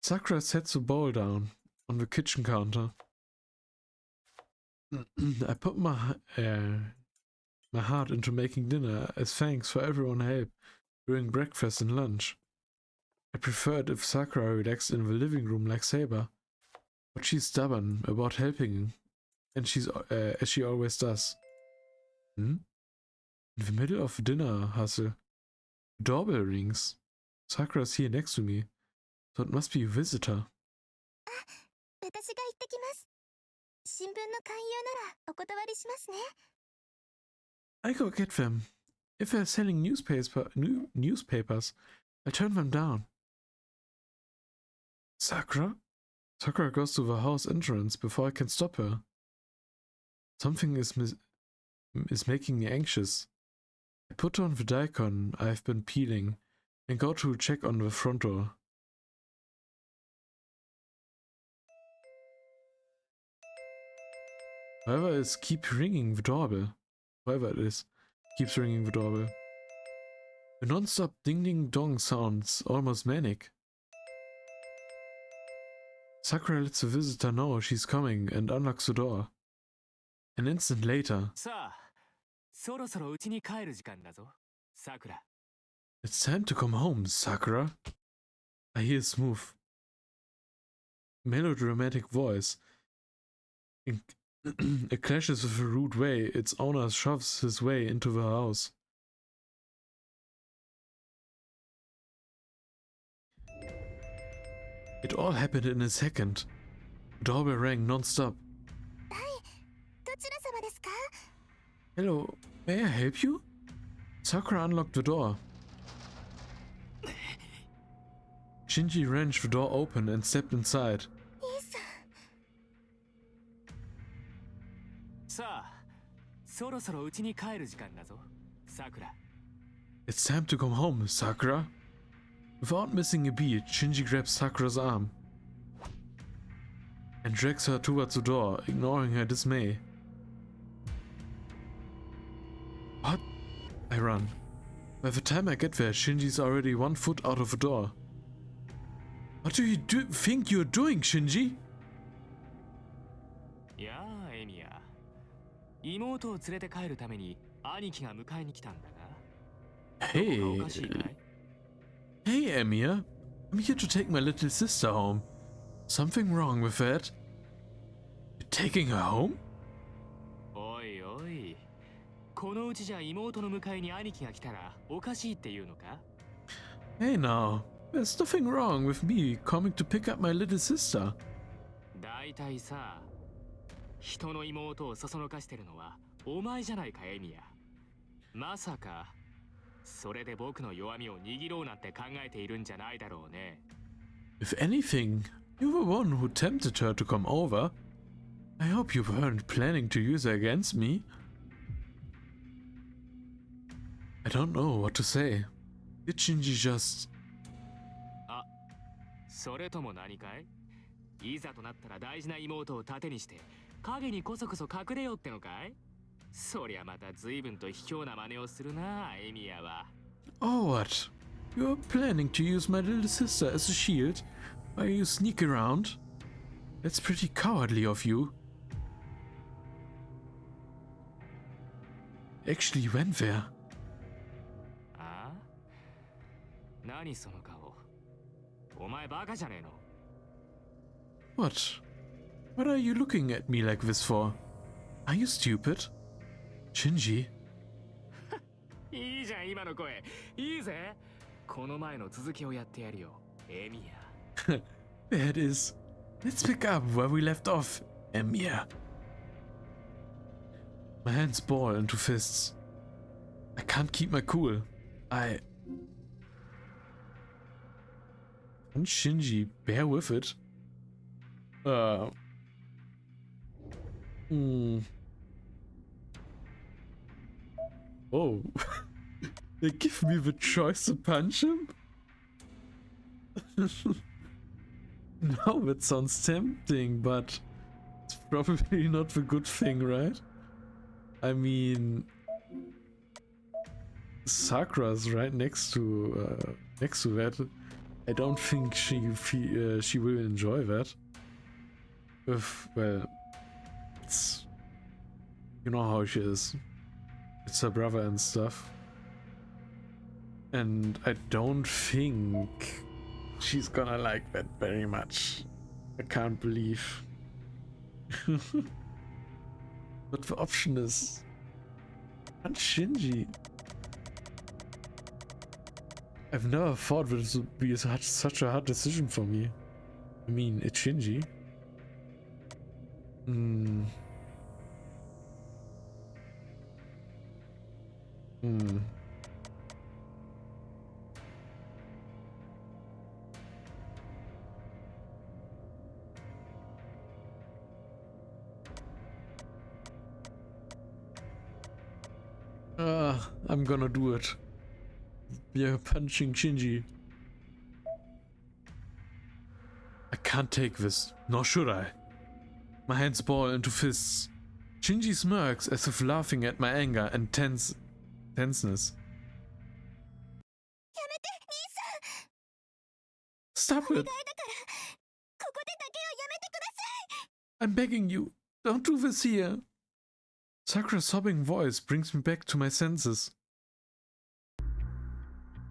Sakura sets the bowl down on the kitchen counter. I put my heart into making dinner as thanks for everyone's help during breakfast and lunch. I preferred if Sakura relaxed in the living room like Saber, but she's stubborn about helping, and she's as she always does. In the middle of the dinner hustle, the doorbell rings. Sakura's here next to me, so it must be a visitor. 私が行ってきます。新聞の勧誘ならお断りしますね。 I go get them. If they're selling newspapers, I turn them down. Sakura? Sakura goes to the house entrance before I can stop her. Something is making me anxious. I put on the daikon I've been peeling and go to check on the front door. Whoever is keeps ringing the doorbell. Whoever it is keeps ringing the doorbell. The non-stop ding-ding-dong sounds almost manic. Sakura lets the visitor know she's coming and unlocks the door. An instant later, さあ、そろそろ家に帰る時間だぞ、さくら。 it's time to come home, Sakura. I hear a smooth, melodramatic voice. It clashes with the rude way its owner shoves his way into the house. It all happened in a second. The doorbell rang non-stop. はい、どちら様ですか？ Hello, may I help you? Sakura unlocked the door. Shinji wrenched the door open and stepped inside. 兄さん。 さあ、そろそろ家に帰る時間だぞ、さくら。 It's time to come home, Sakura. Without missing a beat, Shinji grabs Sakura's arm and drags her towards the door, ignoring her dismay. What? I run. By the time I get there, Shinji's already 1 foot out of the door. What do you think you're doing, Shinji? いやあ、エミヤ。妹を連れて帰るために兄貴が迎えに来たんだが。 Hey. どこかおかしいかい？ Hey, Emiya. I'm here to take my little sister home. Something wrong with that? You're taking her home? おいおい。このうちじゃ妹の迎えに兄貴が来たらおかしいっていうのか？ Hey now, there's nothing wrong with me coming to pick up my little sister. だいたいさ、人の妹をそそのかしてるのはお前じゃないか、エミヤ。まさかそれで僕の弱みを握ろうなんて考えているんじゃないだろうね。 If anything, you were one who tempted her to come over. I hope you weren't planning to use her against me. I don't know what to say. Did Shinji just... あ、それとも何かい？いざとなったら大事な妹を盾にして影にこそこそ隠れようってのかい？そりゃまた随分と卑怯な真似をするな、エミヤは。Oh, what? You're planning to use my little sister as a shield while you sneak around? That's pretty cowardly of you. Actually went there. あ？何その顔。お前バカじゃねえの？ What? What are you looking at me like this for? Are you stupid? Shinji? いいじゃん今の声。いいぜ。この前の続きをやってやるよ、エミヤ。There it is. Let's pick up where we left off, Emiya. My hands ball into fists. I can't keep my cool. Can Shinji bear with it? Oh. They give me the choice to punch him? No, that sounds tempting, but it's probably not the good thing, right? I mean, Sakura's right next to that. I don't think she will enjoy that. Well, it's, you know how she is. It's her brother and stuff. And I don't think she's gonna like that very much. I can't believe. But the option is and Shinji. I've never thought this would be such a hard decision for me. I mean, it's Shinji. I'm gonna do it. We are punching Shinji. I can't take this, nor should I. My hands ball into fists. Shinji smirks as if laughing at my anger and tenseness. Stop it! I'm begging you, don't do this here. Sakura's sobbing voice brings me back to my senses.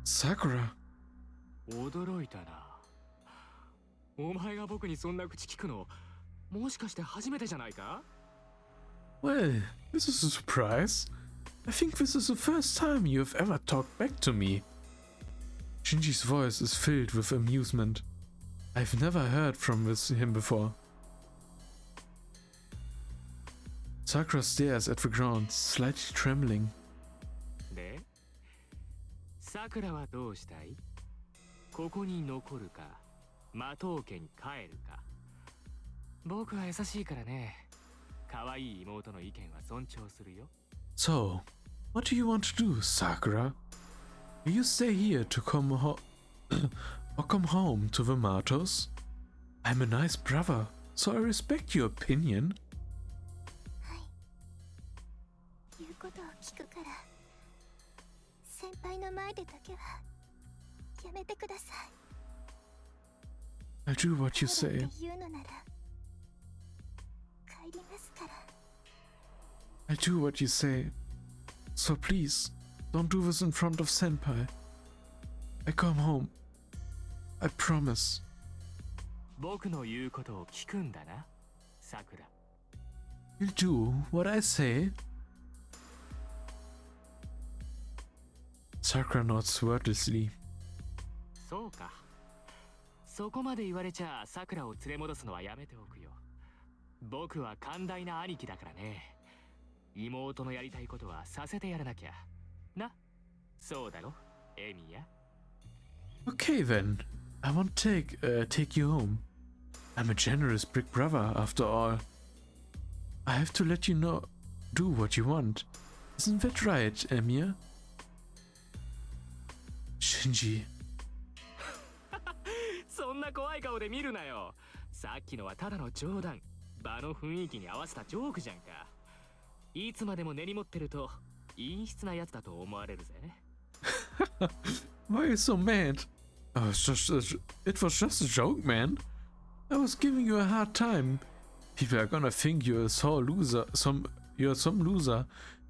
Sakura. 驚いたな。お前が僕にそんな口聞くの、もしかして初めてじゃないか？ Well, this is a surprise. I think this is the first time you have ever talked back to me. Shinji's voice is filled with amusement. I've never heard from him before. Sakura stares at the ground, slightly trembling. で、さくらはどうしたい？ここに残るか、魔刀家に帰るか。僕は優しいからね。可愛い妹の意見は尊重するよ。So, what do you want to do, Sakura? Will you stay here to come or come home to the Matos? I'm a nice brother, so I respect your opinion. 言うことを聞くから、先輩の前でだけはやめてください。 I'll do what you say. 言うのなら帰りますから。 I'll do what you say. So please, don't do this in front of Senpai. I come home. I promise. 僕の言うことを聞くんだな、さくら。 You'll do what I say? Sakura nods wordlessly. そうか。そこまで言われちゃさくらを連れ戻すのはやめておくよ。僕は寛大な兄貴だからね。妹のやりたいことはさせてやらなきゃ。な、そうだろ、エミヤ。Okay then. I won't take you home. I'm a generous big brother after all. I have to let you know, do what you want. Isn't that right, Emiya? Shinji. そんな怖い顔で見るなよ。さっきのはただの冗談。場の雰囲気に合わせたジョークじゃんか。いつまでも根に持ってると陰湿なやつだと思われるぜ。Why are you so mad? Oh, it was just a joke, man. I was giving you a hard time. People are gonna think you're some loser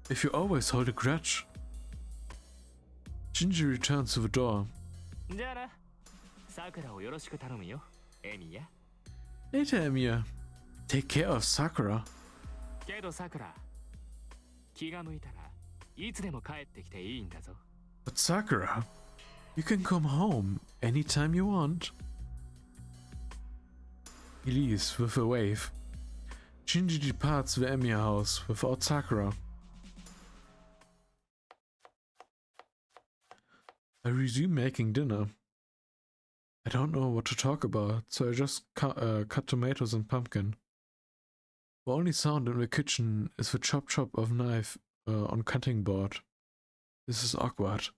if you always hold a grudge. Shinji returns to the door. じゃあな、さくらをよろしく頼むよ、エミヤ。Later, Emiya. Take care of Sakura. けどさくら、気が向いたらいつでも帰ってきていいんだぞ。But Sakura, you can come home anytime you want. He leaves with a wave. Shinji departs the Emiya house without Sakura. I resume making dinner. I don't know what to talk about, so I just cut tomatoes and pumpkin. The only sound in the kitchen is the chop chop of knife on cutting board. This is awkward.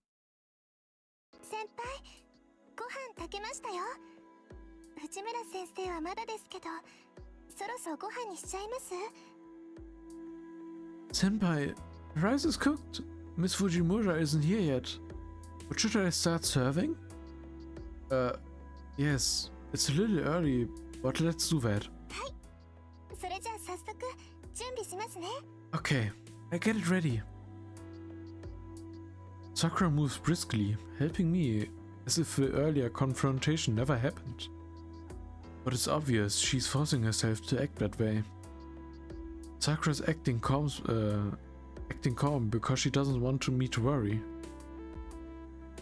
先輩、ご飯炊けましたよ。内村先生はまだですけど、そろそろご飯にしちゃいます？ Senpai, the rice is cooked. Miss Fujimura isn't here yet. But should I start serving? Yes. It's a little early, but let's do that. はい。それじゃあ早速準備しますね。Okay, I get it ready. Sakura moves briskly, helping me as if the earlier confrontation never happened. But it's obvious she's forcing herself to act that way. Sakura's acting calm because she doesn't want me to worry.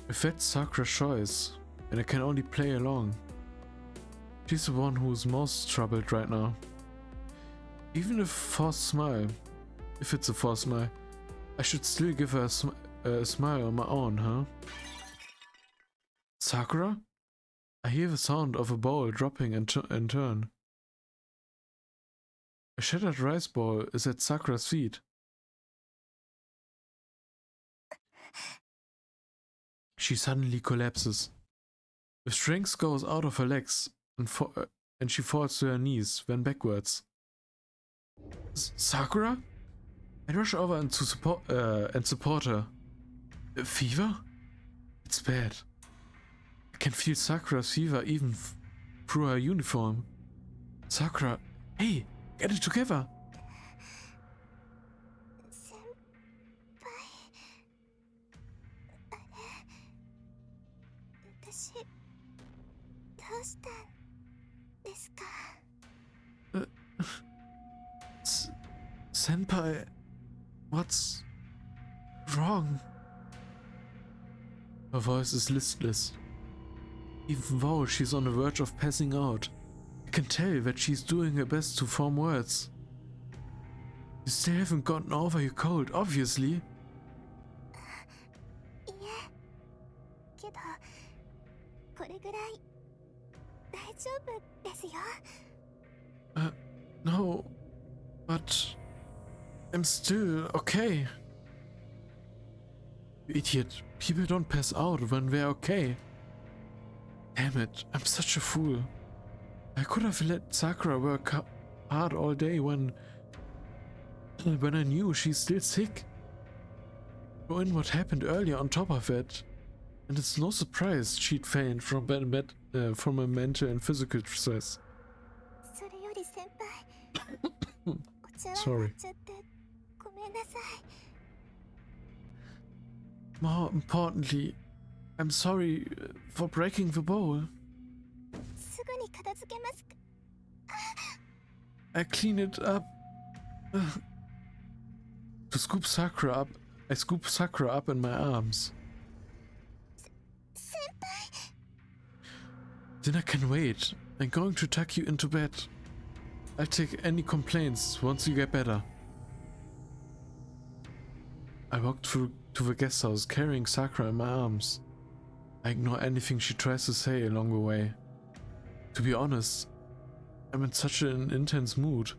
If that's Sakura's choice, then I can only play along. She's the one who's most troubled right now. Even if it's a forced smile, I should still give her a smile on my own, huh? Sakura? I hear the sound of a bowl dropping and turn. A shattered rice bowl is at Sakura's feet. She suddenly collapses. The strength goes out of her legs and she falls to her knees, then backwards. Sakura? I rush over and support her. Fever? It's bad. I can feel Sakura's fever even through her uniform. Sakura, hey, get it together! 先輩、あれ、私どうしたんですか？ Senpai, what's wrong? Her voice is listless. Even though she's on the verge of passing out, I can tell that she's doing her best to form words. You still haven't gotten over your cold, obviously. いえ、けどこれぐらい大丈夫ですよ。No, but I'm still okay. You idiot, people don't pass out when they're okay. Damn it, I'm such a fool. I could have let Sakura work hard all day when I knew she's still sick. Throw in what happened earlier on top of it, and it's no surprise she'd faint from a mental and physical stress. それより先輩、お茶碗 Sorry. 割っちゃってごめんなさい。 More importantly, I'm sorry for breaking the bowl. すぐに片付けますか？ I clean it up. To scoop Sakura up, I scoop Sakura up in my arms. 先輩、 Dinner can wait. I'm going to tuck you into bed. I'll take any complaints once you get better. I walked through to the guest house carrying Sakura in my arms. I ignore anything she tries to say along the way. To be honest, I'm in such an intense mood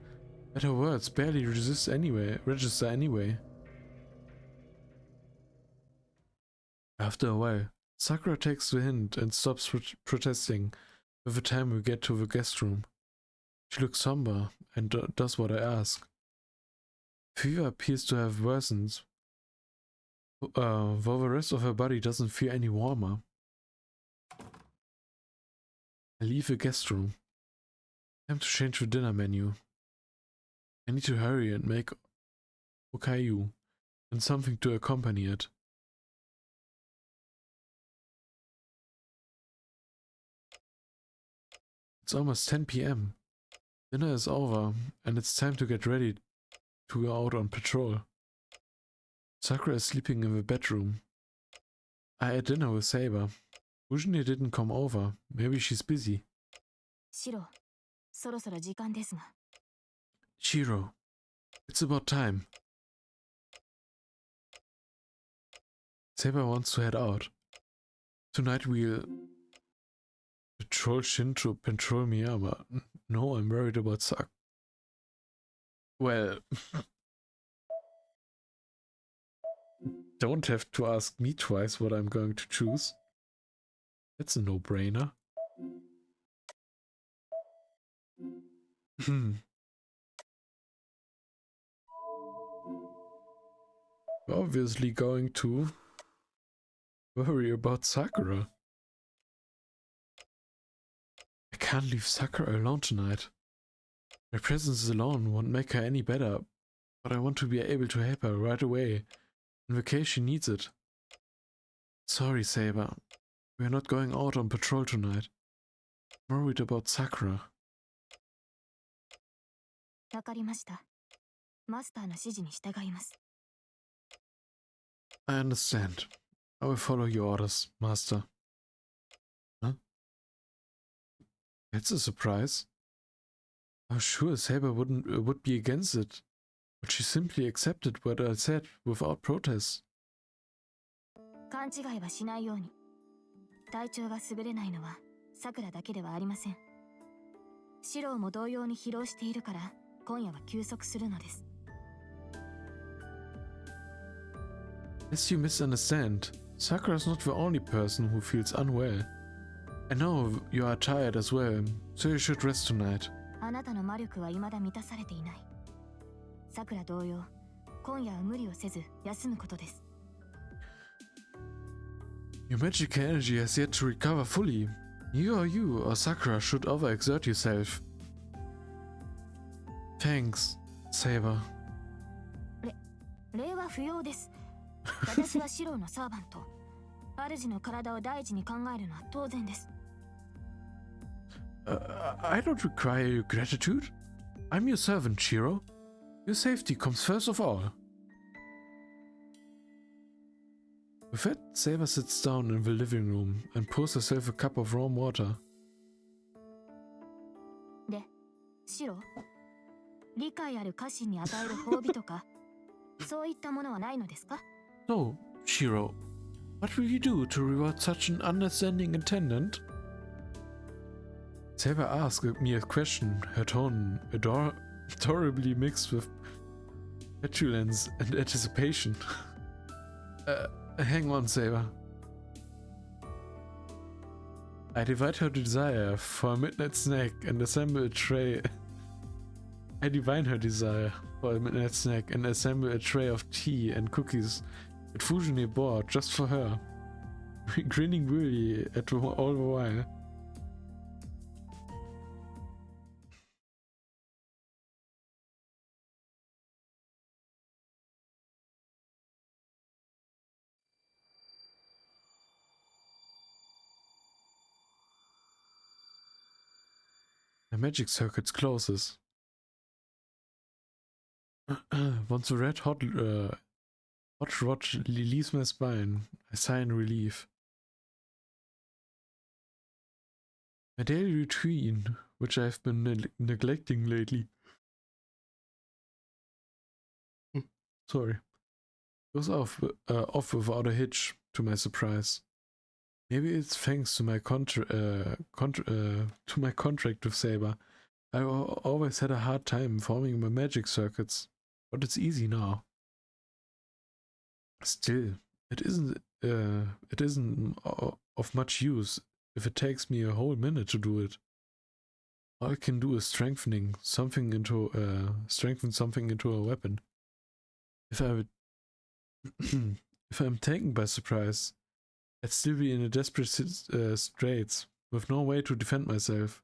that her words barely register anyway. After a while, Sakura takes the hint and stops protesting by the time we get to the guest room. She looks somber and does what I ask. Fever appears to have worsened, though the rest of her body doesn't feel any warmer. I leave the guest room. Time to change the dinner menu. I need to hurry and make okayu and something to accompany it. It's almost 10 p.m. Dinner is over, and it's time to get ready to go out on patrol. Sakura is sleeping in the bedroom. I had dinner with Saber. Fujine didn't come over. Maybe she's busy. シロ、そろそろ時間ですが。 Shiro, it's about time. Saber wants to head out. Tonight we'll patrol Shinto, patrol Miyama. No, I'm worried about Sak. Well, don't have to ask me twice what I'm going to choose. That's a no-brainer. We're obviously going to worry about Sakura. I can't leave Sakura alone tonight. My presence alone won't make her any better, but I want to be able to help her right away, in case she needs it. Sorry, Saber. We're not going out on patrol tonight. I'm worried about Sakura. わかりました。マスターの指示に従います。 I understand. I will follow your orders, Master. Huh? That's a surprise. I was sure Saber would be against it, but she simply accepted what I said without protest. 勘違いはしないように。体調が優れないのはさくらだけではありません。シローも同様に疲労しているから今夜は休息するのです。 Lest you misunderstand, Sakura's not the only person who feels unwell. I know you are tired as well, so you should rest tonight. あなたの魔力は未だ満たされていない。さくら同様、今夜は無理をせず休むことです。 Your magic energy has yet to recover fully. You or Sakura should overexert yourself. Thanks, Saber. 礼は不要です。私はシローのサーバント。主の体を大事に考えるのは当然です。 I don't require your gratitude. I'm your servant, Shiro. Your safety comes first of all. With that, Saber sits down in the living room and pours herself a cup of warm water. で、シロー、理解ある家臣に与える褒美とか、そういったものはないのですか? No, Shiro. What will you do to reward such an understanding attendant? Saber asked me a question, her tone adorably mixed with petulance and anticipation. Hang on, Saber. I divide her desire for a midnight snack and assemble a tray. I divine her desire for a midnight snack and assemble a tray of tea and cookies that Fujine bought just for her, grinning weirdly at all the while. The magic circuit closes. Once the red hot rod leaves my spine, I sigh in relief. My daily routine, which I've been neglecting lately, sorry, goes off without a hitch, to my surprise. Maybe it's thanks to my contract with Saber. I always had a hard time forming my magic circuits, but it's easy now. Still, it isn't of much use if it takes me a whole minute to do it. All I can do is strengthen something into a weapon. If I would if I'm taken by surprise, I'd still be in a desperate straits, with no way to defend myself.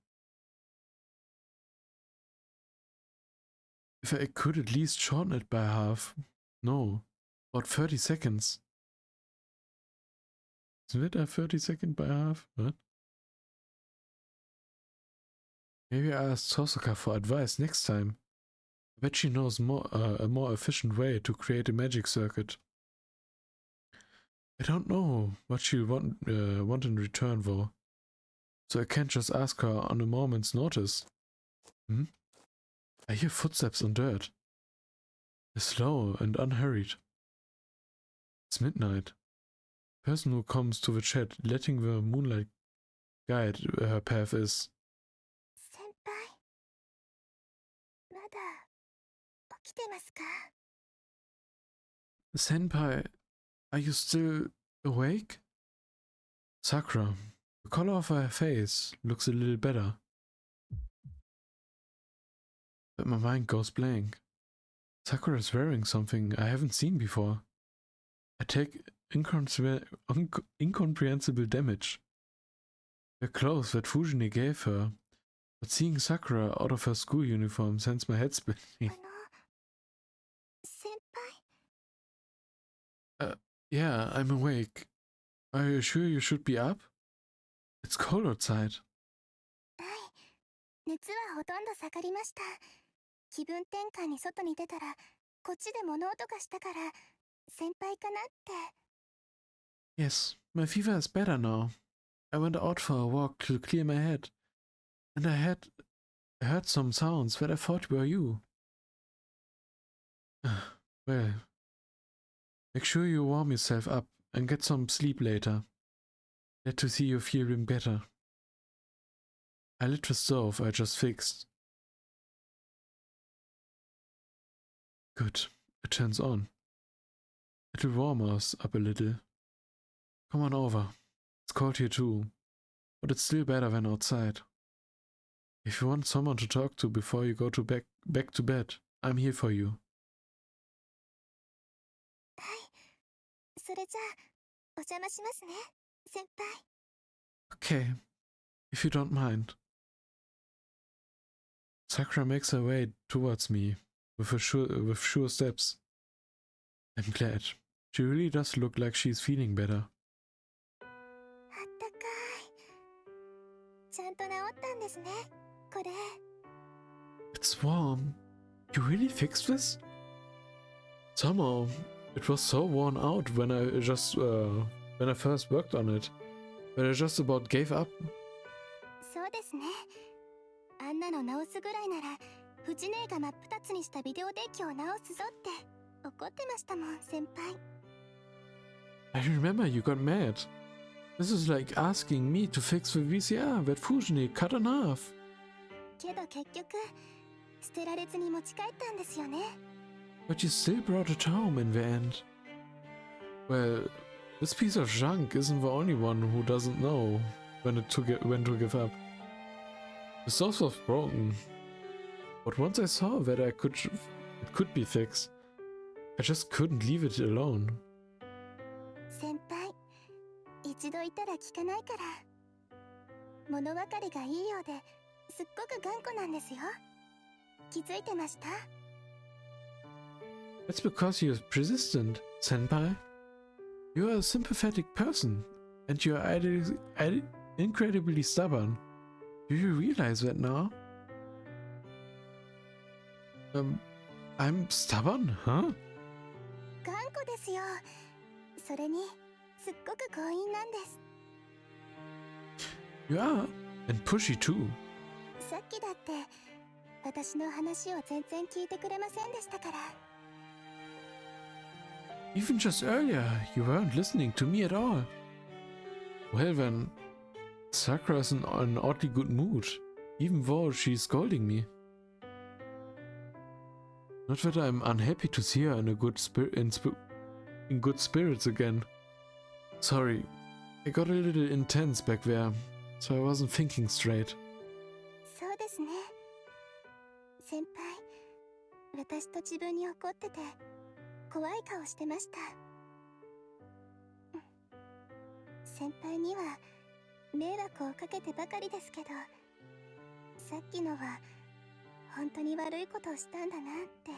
If I could at least shorten it by half. No, about 30 seconds. Isn't it a 30 second by half? What? Maybe I ask Sosaka for advice next time. I bet she knows a more efficient way to create a magic circuit. I don't know what she'll want in return though, so I can't just ask her on a moment's notice. I hear footsteps on dirt. They're slow and unhurried. It's midnight. The person who comes to the shed, letting the moonlight guide her path is... 先輩まだ起きてますか Senpai, are you still awake? Sakura, the color of her face looks a little better. But my mind goes blank. Sakura is wearing something I haven't seen before. I take incomprehensible damage. The clothes that Fujine gave her, but seeing Sakura out of her school uniform sends my head spinning. 先輩 Yeah, I'm awake. Are you sure you should be up? It's cold outside. はい熱はほとんど下がりました気分転換に外に出たらこっちで物音がしたから先輩かなって Yes, my fever is better now. I went out for a walk to clear my head, and I heard some sounds that I thought were you. Well, make sure you warm yourself up and get some sleep later. Glad to see you feeling better. I lit the stove I just fixed. Good, it turns on. It'll warm us up a little. Come on over. It's cold here too, but it's still better than outside. If you want someone to talk to before you go back to bed, I'm here for you. はいそれじゃあお邪魔しますね先輩 Okay, if you don't mind. Sakura makes her way towards me with sure steps. I'm glad. She really does look like she's feeling better. あったかいちゃんと治ったんですねこれ It's warm. You really fixed this? Somehow, it was so worn out when I first worked on it, that I just about gave up. そうですねあんなの直すぐらいなら藤姉が真っ二つにしたビデオデッキを直すぞって怒ってましたもん先輩 I remember you got mad. This is like asking me to fix the VCR that Fujine cut in half. けど結局捨てられずに持ち帰ったんですよね But you still brought it home in the end. Well, this piece of junk isn't the only one who doesn't know when to give up. The stove was broken, but once I saw that it could be fixed, I just couldn't leave it alone. 先輩一度いたら聞かないから物分かりがいいようですっごく頑固なんですよ気づいてました That's because you're persistent, senpai. You're a sympathetic person, and you're incredibly stubborn. Do you realize that now? I'm stubborn, huh? 頑固ですよそれにすっごく強引なんです You are, and pushy too. さっきだって私の話を全然聞いてくれませんでしたから Even just earlier, you weren't listening to me at all. Well then, Sakura's in an oddly good mood, even though she's scolding me. Not that I'm unhappy to see her in good spirits again. Sorry, I got a little intense back there, so I wasn't thinking straight. そうでですね。先輩、私と自分に怒ってて怖い顔してました。先輩には迷惑をかけてばかりですけど、さっきのは本当に悪いことをしたんだなって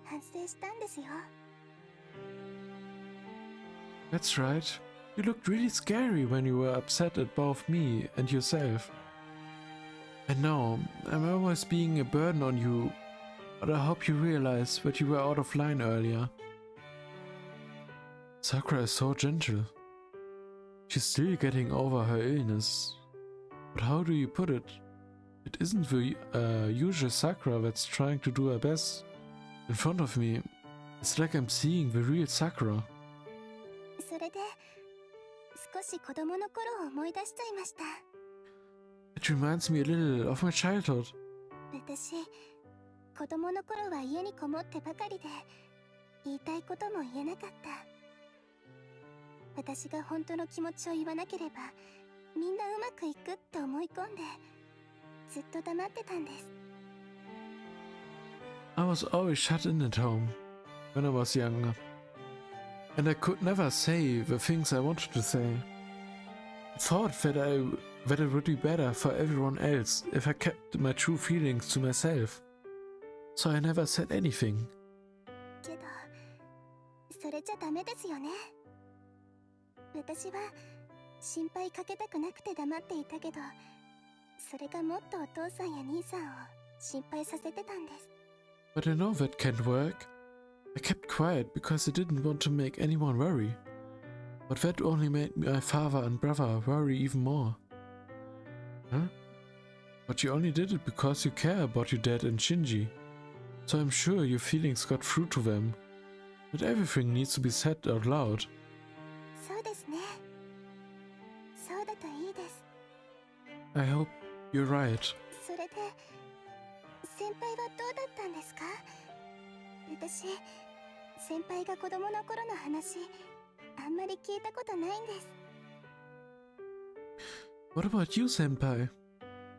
反省したんですよ。 That's right. You looked really scary when you were upset at both me and yourself. And now, I'm always being a burden on you, but I hope you realize that you were out of line earlier. Sakura is so gentle. She's still getting over her illness. But how do you put it? It isn't the usual Sakura that's trying to do her best. In front of me, it's like I'm seeing the real Sakura. それで少し子供の頃を思い出しちゃいました。 It reminds me a little of my childhood. 私、子供の頃は家にこもってばかりで言いたいことも言えなかった。私が本当の気持ちを言わなければみんなうまくいくって思い込んでずっと黙ってたんです。 I was always shut in at home when I was younger, and I could never say the things I wanted to say. I thought that it would be better for everyone else if I kept my true feelings to myself, so I never said anything. けどそれじゃダメですよね。私は心配かけたくなくて黙っていたけど、それがもっとお父さんや兄さんを心配させてたんです。 But I know that can't work. I kept quiet because I didn't want to make anyone worry. But that only made my father and brother worry even more. Huh? But you only did it because you care about your dad and Shinji. So I'm sure your feelings got through to them. Not everything needs to be said out loud. そうですね。そうだといいです。 I hope you're right. それで先輩はどうだったんですか？私、先輩が子供の頃の話あんまり聞いたことないんです。 What about you, senpai?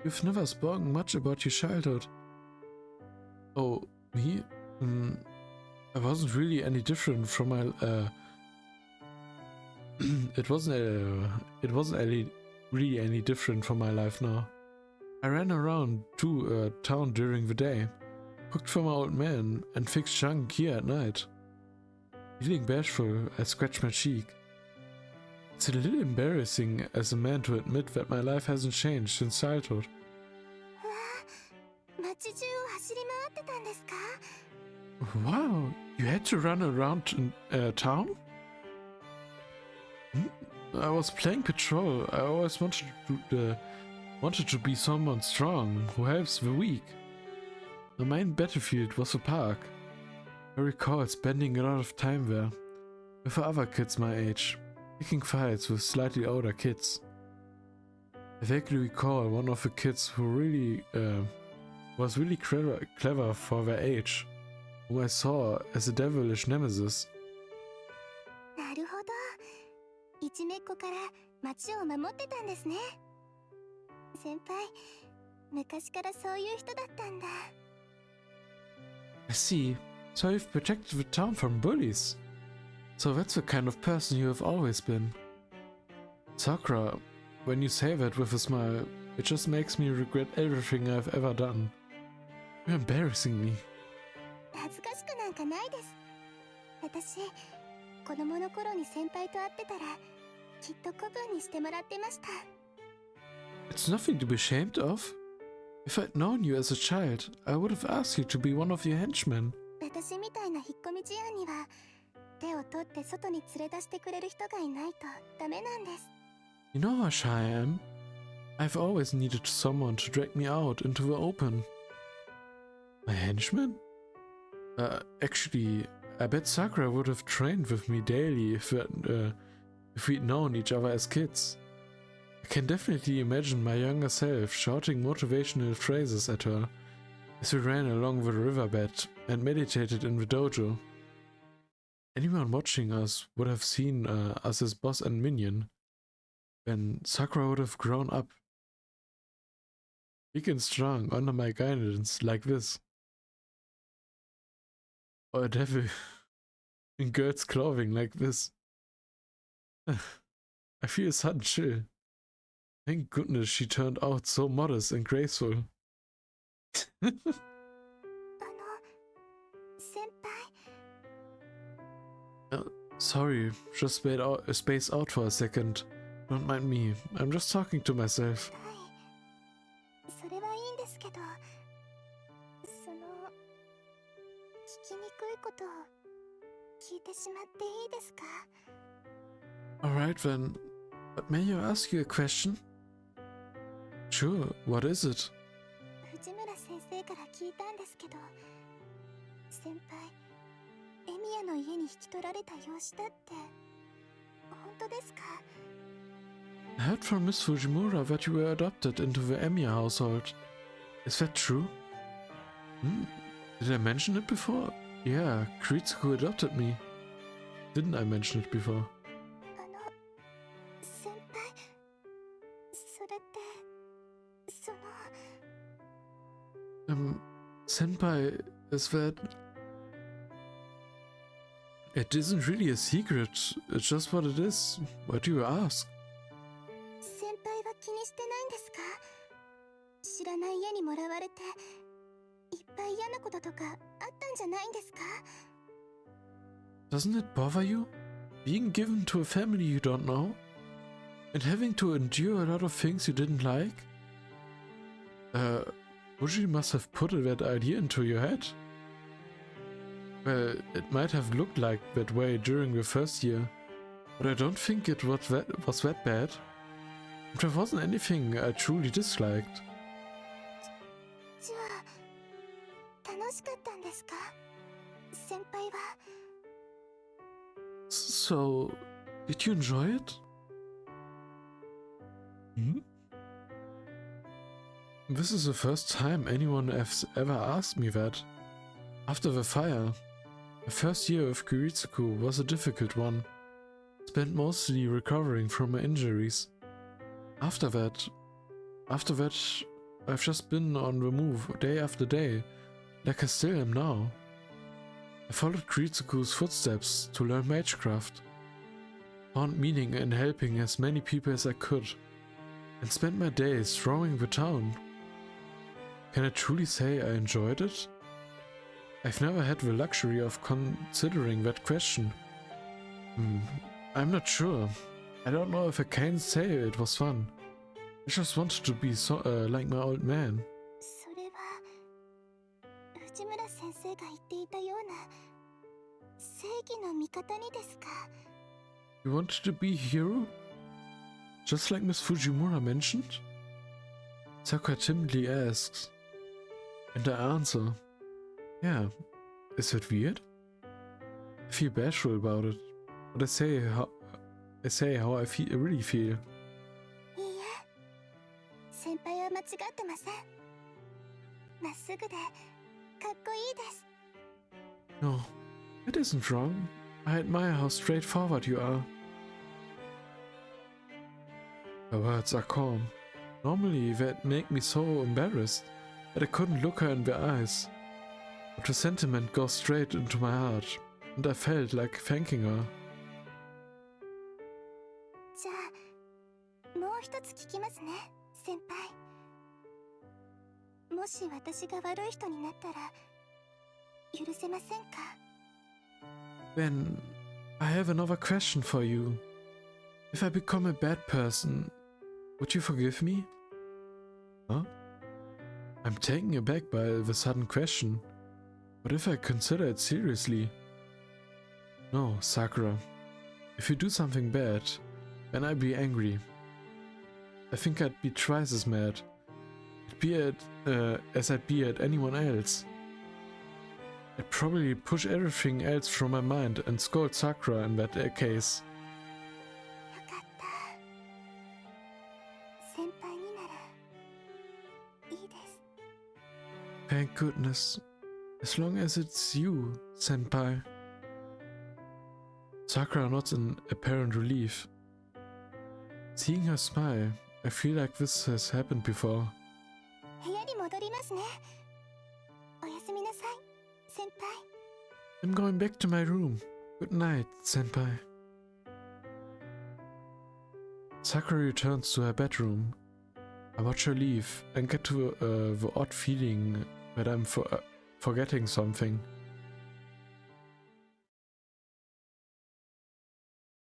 You've never spoken much about your childhood. Oh, me? I wasn't really any different from my it wasn't really any different from my life now. I ran around to town during the day, cooked for my old man, and fixed junk here at night. Feeling bashful, I scratched my cheek. It's a little embarrassing as a man to admit that my life hasn't changed since childhood. わあ、街中を走り回ってたんですか？ Wow, you had to run around in town? I was playing patrol. I always wanted to be someone strong who helps the weak. The main battlefield was the park. I recall spending a lot of time there with other kids my age, picking fights with slightly older kids. I vaguely recall one of the kids who was really clever for their age, whom I saw as a devilish nemesis. なるほど。いじめっ子から街を守ってたんですね。先輩、昔からそういう人だったんだ。 I see. So you've protected the town from bullies. So that's the kind of person you have always been. Sakura, when you say that with a smile, it just makes me regret everything I've ever done. You're embarrassing me. 恥ずかしくなんかないです。私、子供の頃に先輩と会ってたら、きっと子分にしてもらってました。 It's nothing to be ashamed of. If I'd known you as a child, I would have asked you to be one of your henchmen. 私みたいな引っ込み思案には、手を取って外に連れ出してくれる人がいないとダメなんです。 You know how shy I am. I've always needed someone to drag me out into the open. My henchman? Actually, I bet Sakura would have trained with me daily if we'd known each other as kids. I can definitely imagine my younger self shouting motivational phrases at her as we ran along the riverbed and meditated in the dojo. Anyone watching us would have seen us as boss and minion. When Sakura would have grown up, big and strong, under my guidance, like this. Or a devil in girl's clothing, like this. I feel a sudden chill. Thank goodness she turned out so modest and graceful. 先輩 Sorry, just space out for a second. Don't mind me. I'm just talking to myself. はいそれはいいんですけどその聞きにくいことを聞いてしまっていいですか Alright then. But may I ask you a question? Sure, what is it? 藤村先生から聞いたんですけど先輩エミヤの家に引き取られた養子だって本当ですか I heard from Miss Fujimura that you were adopted into the Emiya household. Is that true? Did I mention it before? Yeah, Kiritsuko adopted me. Didn't I mention it before? 先輩それってその Senpai, is that... It isn't really a secret, it's just what it is. Why do you ask? 先輩は気にしてないんですか知らない家にもらわれていっぱい嫌なこととかあったんじゃないんですか Doesn't it bother you? Being given to a family you don't know? And having to endure a lot of things you didn't like? Fuji must have put that idea into your head. Well, it might have looked like that way during the first year, but I don't think it was that bad. There wasn't anything I truly disliked. じゃあ楽しかったんですか先輩は So, did you enjoy it? This is the first time anyone has ever asked me that. After the fire, the first year of Kiritsuko was a difficult one. Spent mostly recovering from my injuries. After that, I've just been on the move day after day, like I still am now. I followed Kiritsuko's footsteps to learn magecraft, found meaning in helping as many people as I could, and spent my days roaming the town. Can I truly say I enjoyed it? I've never had the luxury of considering that question. I'm not sure. I don't know if I can say it was fun. I just wanted to be like my old man. それは藤村先生が言っていたような正義の味方にですか You wanted to be a hero? Just like Miss Fujimura mentioned? Sakura timidly asks. And I answer, yeah. Is that weird? I feel bashful about it, but I say how I really feel. いいえ先輩は間違ってませんまっすぐでかっこいいです No, it isn't wrong. I admire how straightforward you are. Her words are calm. Normally that make me so embarrassed that I couldn't look her in the eyes. But the sentiment goes straight into my heart, and I felt like thanking her. じゃあもう一つ聞きますね先輩もし私が悪い人になったら許せませんか Then, I have another question for you. If I become a bad person, would you forgive me? Huh? I'm taken aback by the sudden question. But if I consider it seriously... No, Sakura. If you do something bad, then I'd be angry. I think I'd be twice as mad. As I'd be at anyone else. I'd probably push everything else from my mind and scold Sakura in that case. よかった先輩にならいいです Thank goodness. As long as it's you, senpai. Sakura nods in apparent relief. Seeing her smile, I feel like this has happened before. 部屋に戻りますね。おやすみなさい、先輩。I'm going back to my room. Good night, senpai. Sakura returns to her bedroom. I watch her leave and get to the odd feeling that I'm forgetting something.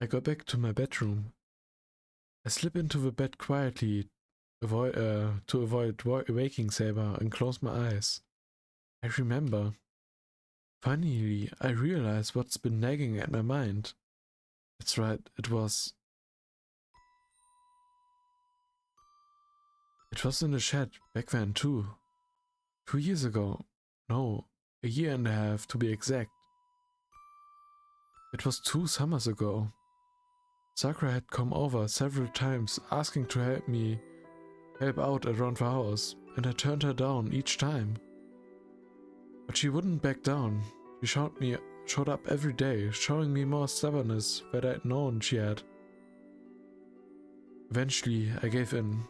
I go back to my bedroom. I slip into the bed quietly to avoid waking Saber and close my eyes. I remember. Finally, I realize what's been nagging at my mind. That's right, it was in the shed back then too. 2 years ago. No, a year and a half to be exact. It was 2 summers ago. Sakura had come over several times asking to help out around the house, and I turned her down each time. But she wouldn't back down. She showed up every day, showing me more stubbornness than I'd known she had. Eventually, I gave in.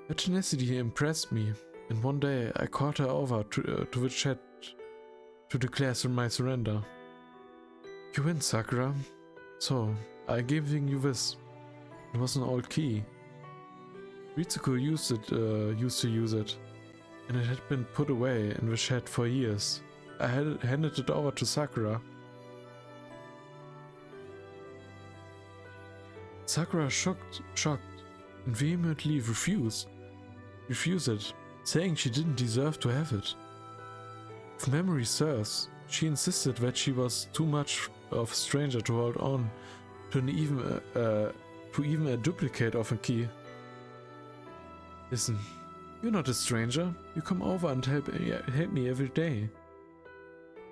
Her tenacity impressed me, and one day I called her over to the shed to declare my surrender. You win, Sakura. So, I'm giving you this. It was an old key. Ritsuko used to use it, and it had been put away in the shed for years. I had handed it over to Sakura. Sakura, shocked, and vehemently refused it, saying she didn't deserve to have it. If memory serves, she insisted that she was too much of a stranger to hold on to even a duplicate of a key. Listen, you're not a stranger. You come over and help me every day.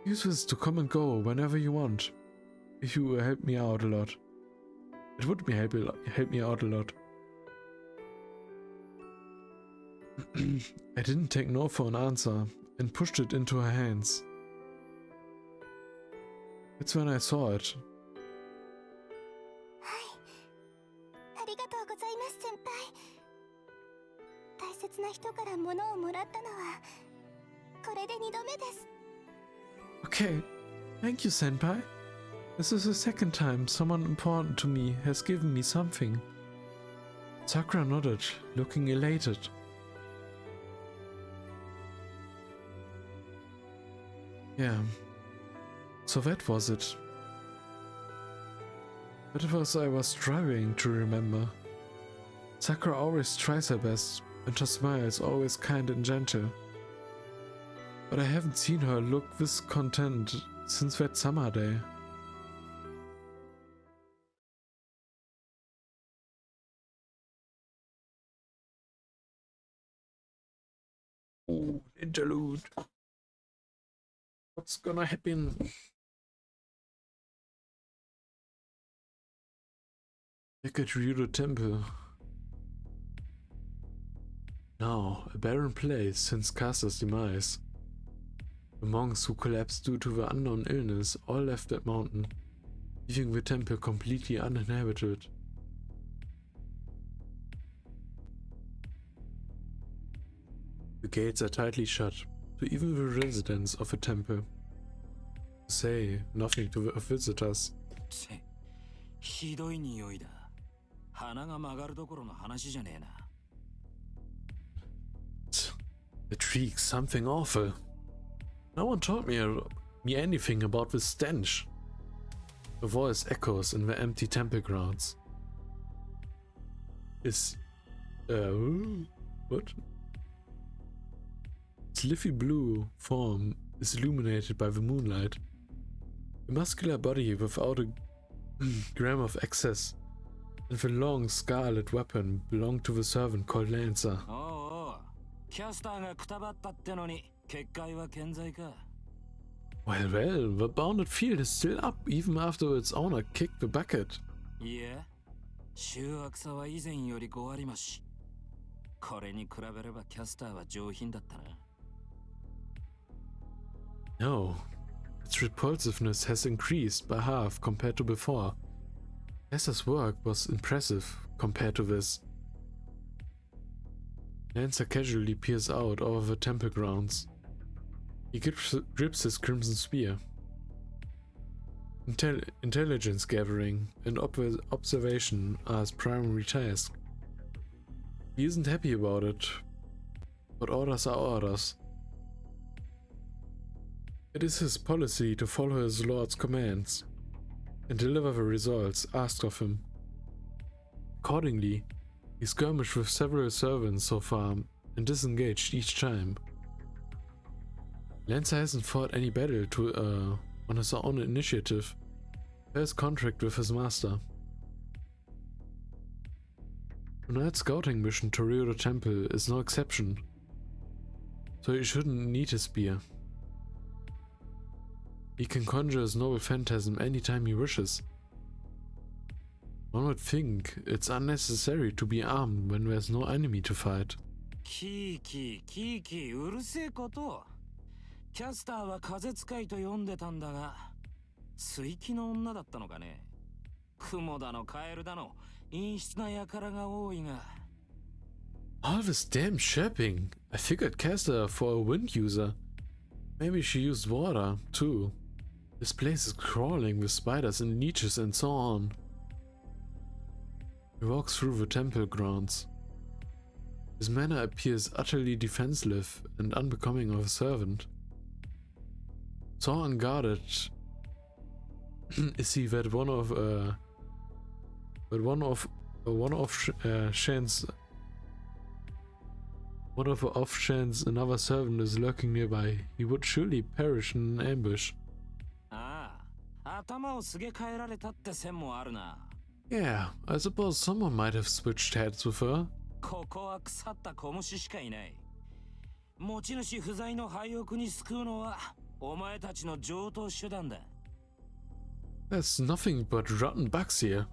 Use this to come and go whenever you want. If you help me out a lot. It would help me out a lot. I didn't take no for an answer and pushed it into her hands. That's when I saw it. はい、ありがとうございます、先輩。大切な人から物をもらったのはこれで2度目です。 Okay, thank you, senpai. This is the second time someone important to me has given me something. Sakura nodded, looking elated. Yeah, so that was it. That was I was striving to remember. Sakura always tries her best, and her smile is always kind and gentle. But I haven't seen her look this content since that summer day. Ooh, interlude. What's gonna happen? Back at Ryudo Temple. Now, a barren place since Caster's demise. The monks who collapsed due to the unknown illness all left that mountain, leaving the temple completely uninhabited. The gates are tightly shut to even the residents of the temple. To say nothing to the visitors. ひどい匂いだ。鼻が曲がるどころの話じゃねえな。It reeks something awful. No one told me anything about this stench. The voice echoes in the empty temple grounds. What? Its leafy blue form is illuminated by the moonlight. A muscular body without a gram of excess, and the long scarlet weapon belonged to the servant called Lancer. Well, the bounded field is still up even after its owner kicked the bucket. Yeah, 醜悪さは以前より5割増し。これに比べればキャスターは上品だったな。No, its repulsiveness has increased by half compared to before. Caster's work was impressive compared to this. Lancer casually peers out over the temple grounds. He grips his crimson spear. Intelligence gathering and observation are his primary task. He isn't happy about it, but orders are orders. It is his policy to follow his lord's commands and deliver the results asked of him. Accordingly, he skirmished with several servants so far and disengaged each time. Lancer hasn't fought any battle on his own initiative. He has contract with his master. Tonight's scouting mission to Ryodo Temple is no exception, so he shouldn't need his spear. He can conjure his noble phantasm anytime he wishes. One would think it's unnecessary to be armed when there's no enemy to fight. キーうるせえこと。キャスターは風使いと呼んでたんだが、水気の女だったのかね。雲だのカエルだの、陰湿な輩が多いが。All this damn chirping! I figured cast her for a wind user. Maybe she used water, too. This place is crawling with spiders and leeches and so on. He walks through the temple grounds. His manner appears utterly defensive and unbecoming of a servant. So unguarded is he that one of the off chance another servant is lurking nearby, he would surely perish in an ambush. Yeah, I suppose someone might have switched heads with her. ここは腐った小虫しかいない。持ち主不在の廃屋に救うのはお前たちの常套手段だ。There's nothing but rotten bugs here.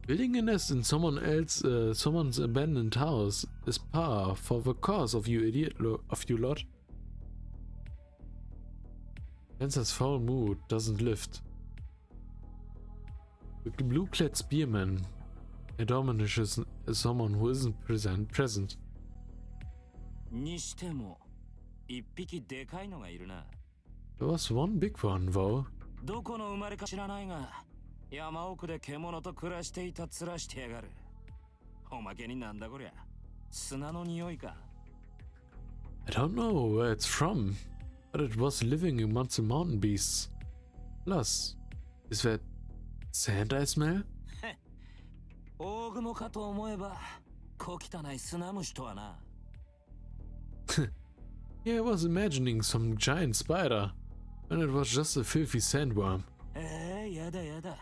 Building a nest in someone's abandoned house is par for the cause of you lot. Lancer's foul mood doesn't lift. The blue-clad spearman admonishes someone who isn't present. にしても一匹でかいのがいるな。There was one big one, though. どこの生まれか知らないが、山奥で獣と暮らしていた面してやがる。おまけになんだこりゃ。砂の匂いか。I don't know where it's from, but it was living amongst the mountain beasts. Plus, is that sand I smell? 大雲かと思えば、小汚い砂虫とはな。Yeah, I was imagining some giant spider, when it was just a filthy sandworm. やだ。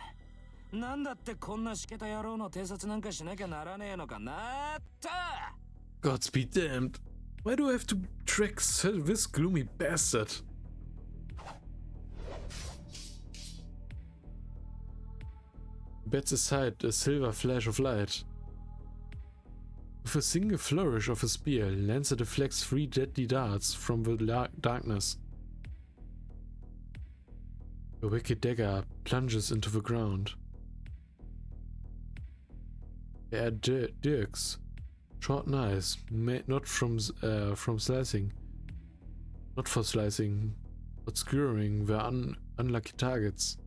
なんだってこんなしけた野郎の偵察なんかしなきゃならねえのかなった。Gods be damned. Why do I have to track this gloomy bastard? He bats aside a silver flash of light. With a single flourish of his spear, Lancer deflects 3 deadly darts from the darkness. The wicked dagger plunges into the ground. They are dirks, short knives made not for slicing, but skewering the unlucky targets.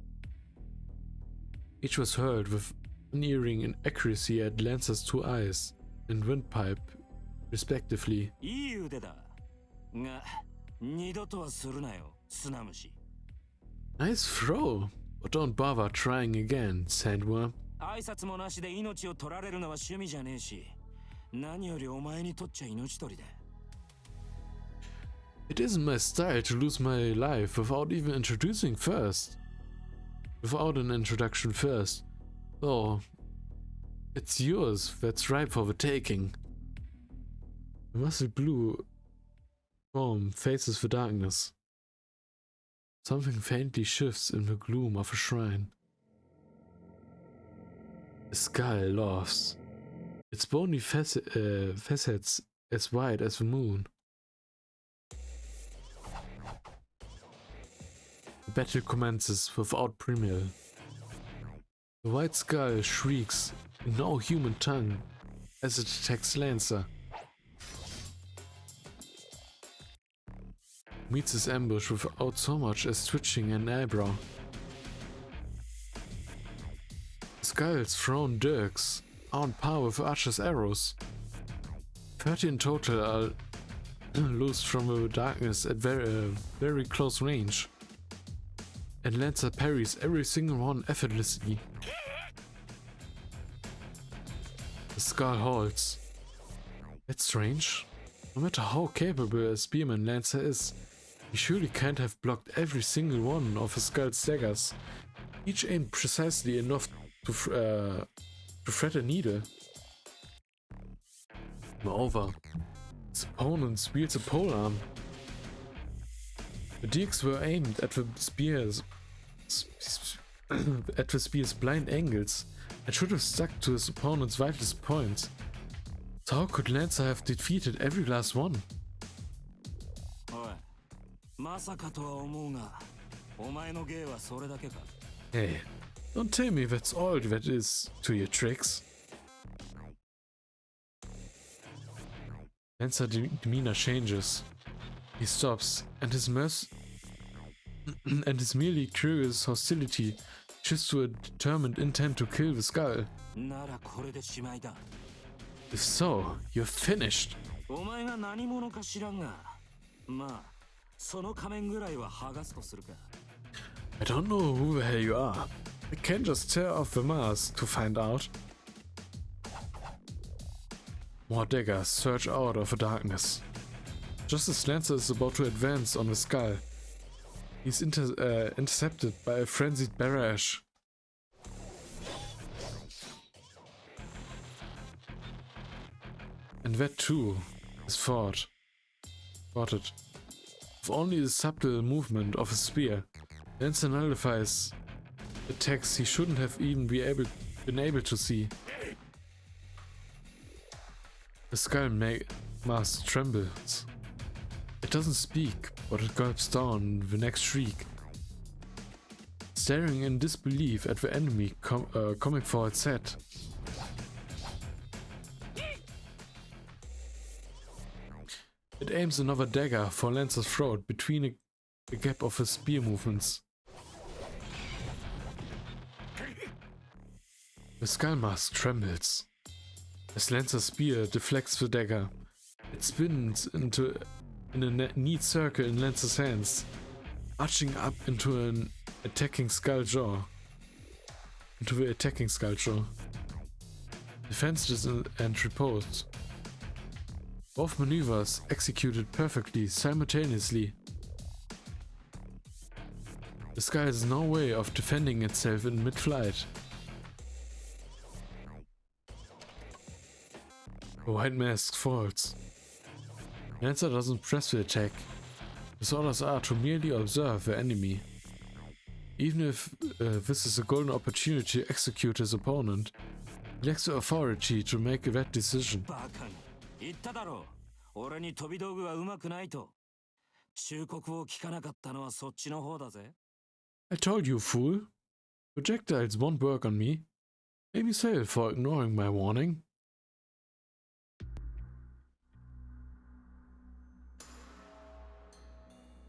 Each was hurled with unerring accuracy at Lancer's 2 eyes and windpipe, respectively. いい腕だ。が、二度とはするなよ、砂虫。Nice throw, but don't bother trying again, sandworm. 挨拶もなしで命を取られるのは趣味じゃねえし、何よりお前にとっちゃ命取りだ。It isn't my style to lose my life without an introduction first. Oh, it's yours that's ripe for the taking. The muscle blue form faces the darkness. Something faintly shifts in the gloom of a shrine. A skull laughs, its bony facets as wide as the moon. The battle commences without preamble. The white skull shrieks in no human tongue as it attacks Lancer. meets his ambush without so much as twitching an eyebrow. Skull's thrown dirks are on par with Archer's arrows. 30 in total are loosed from the darkness at very close range. And Lancer parries every single one effortlessly. The skull halts. That's strange. No matter how capable a spearman Lancer is, he surely can't have blocked every single one of his skull's daggers, each aimed precisely enough to thread a needle. Moreover, his opponent wields a polearm. The dirks were aimed at the spear's blind angles and should have stuck to his opponent's vitals point. So how could Lancer have defeated every last one? Hey, don't tell me that's all that is to your tricks. Lancer's demeanor changes. He stops, and his merely curious hostility shifts to a determined intent to kill the skull. If so, you're finished. I don't know who the hell you are. I can't just tear off the mask to find out. More daggers surge out of the darkness. Just as Lancer is about to advance on the skull, he's intercepted by a frenzied barrage. And that too is thwarted. With only the subtle movement of a spear, Lancer nullifies attacks he shouldn't have even been able to see. The skull mask trembles. It doesn't speak, but it gulps down the next shriek. Staring in disbelief at the enemy coming for its head. It aims another dagger for Lancer's throat between a gap of his spear movements. The skull mask trembles. As Lancer's spear deflects the dagger, it spins in a neat circle in Lancer's hands, arching up into the attacking skull jaw. Defenses and repose. Both maneuvers executed perfectly simultaneously. The skull has no way of defending itself in mid-flight. The white mask falls. Lancer doesn't press the attack. His orders are to merely observe the enemy. Even if this is a golden opportunity to execute his opponent, he lacks the authority to make that decision. I told you, fool. Projectiles won't work on me. Maybe so for ignoring my warning.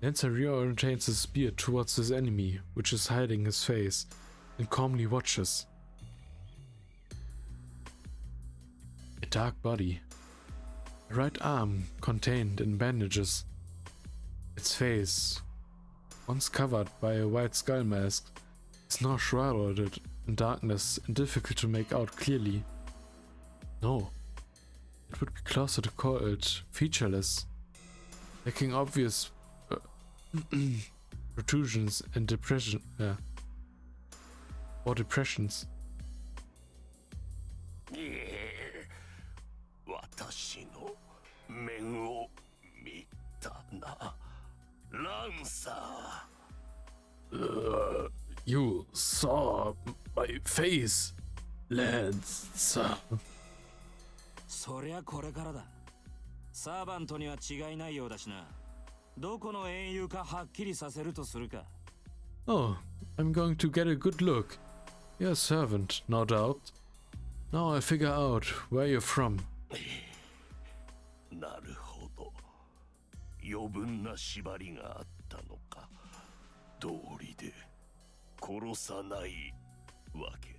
Lancer reorientates his spear towards his enemy, which is hiding his face, and calmly watches. A dark body. A right arm contained in bandages. Its face, once covered by a white skull mask, is now shrouded in darkness and difficult to make out clearly. No, it would be closer to call it featureless, lacking obvious protrusions and depressions. 私の面を見たな、ランサー。You saw my face, Lancer. そりゃこれからだ。サーバントには違いないようだしな。どこの英雄かはっきりさせるとするか。Oh, I'm going to get a good look. You're a servant, no doubt. Now I figure out where you're from. なるほど。余分な縛りがあったのか。道理で殺さないわけ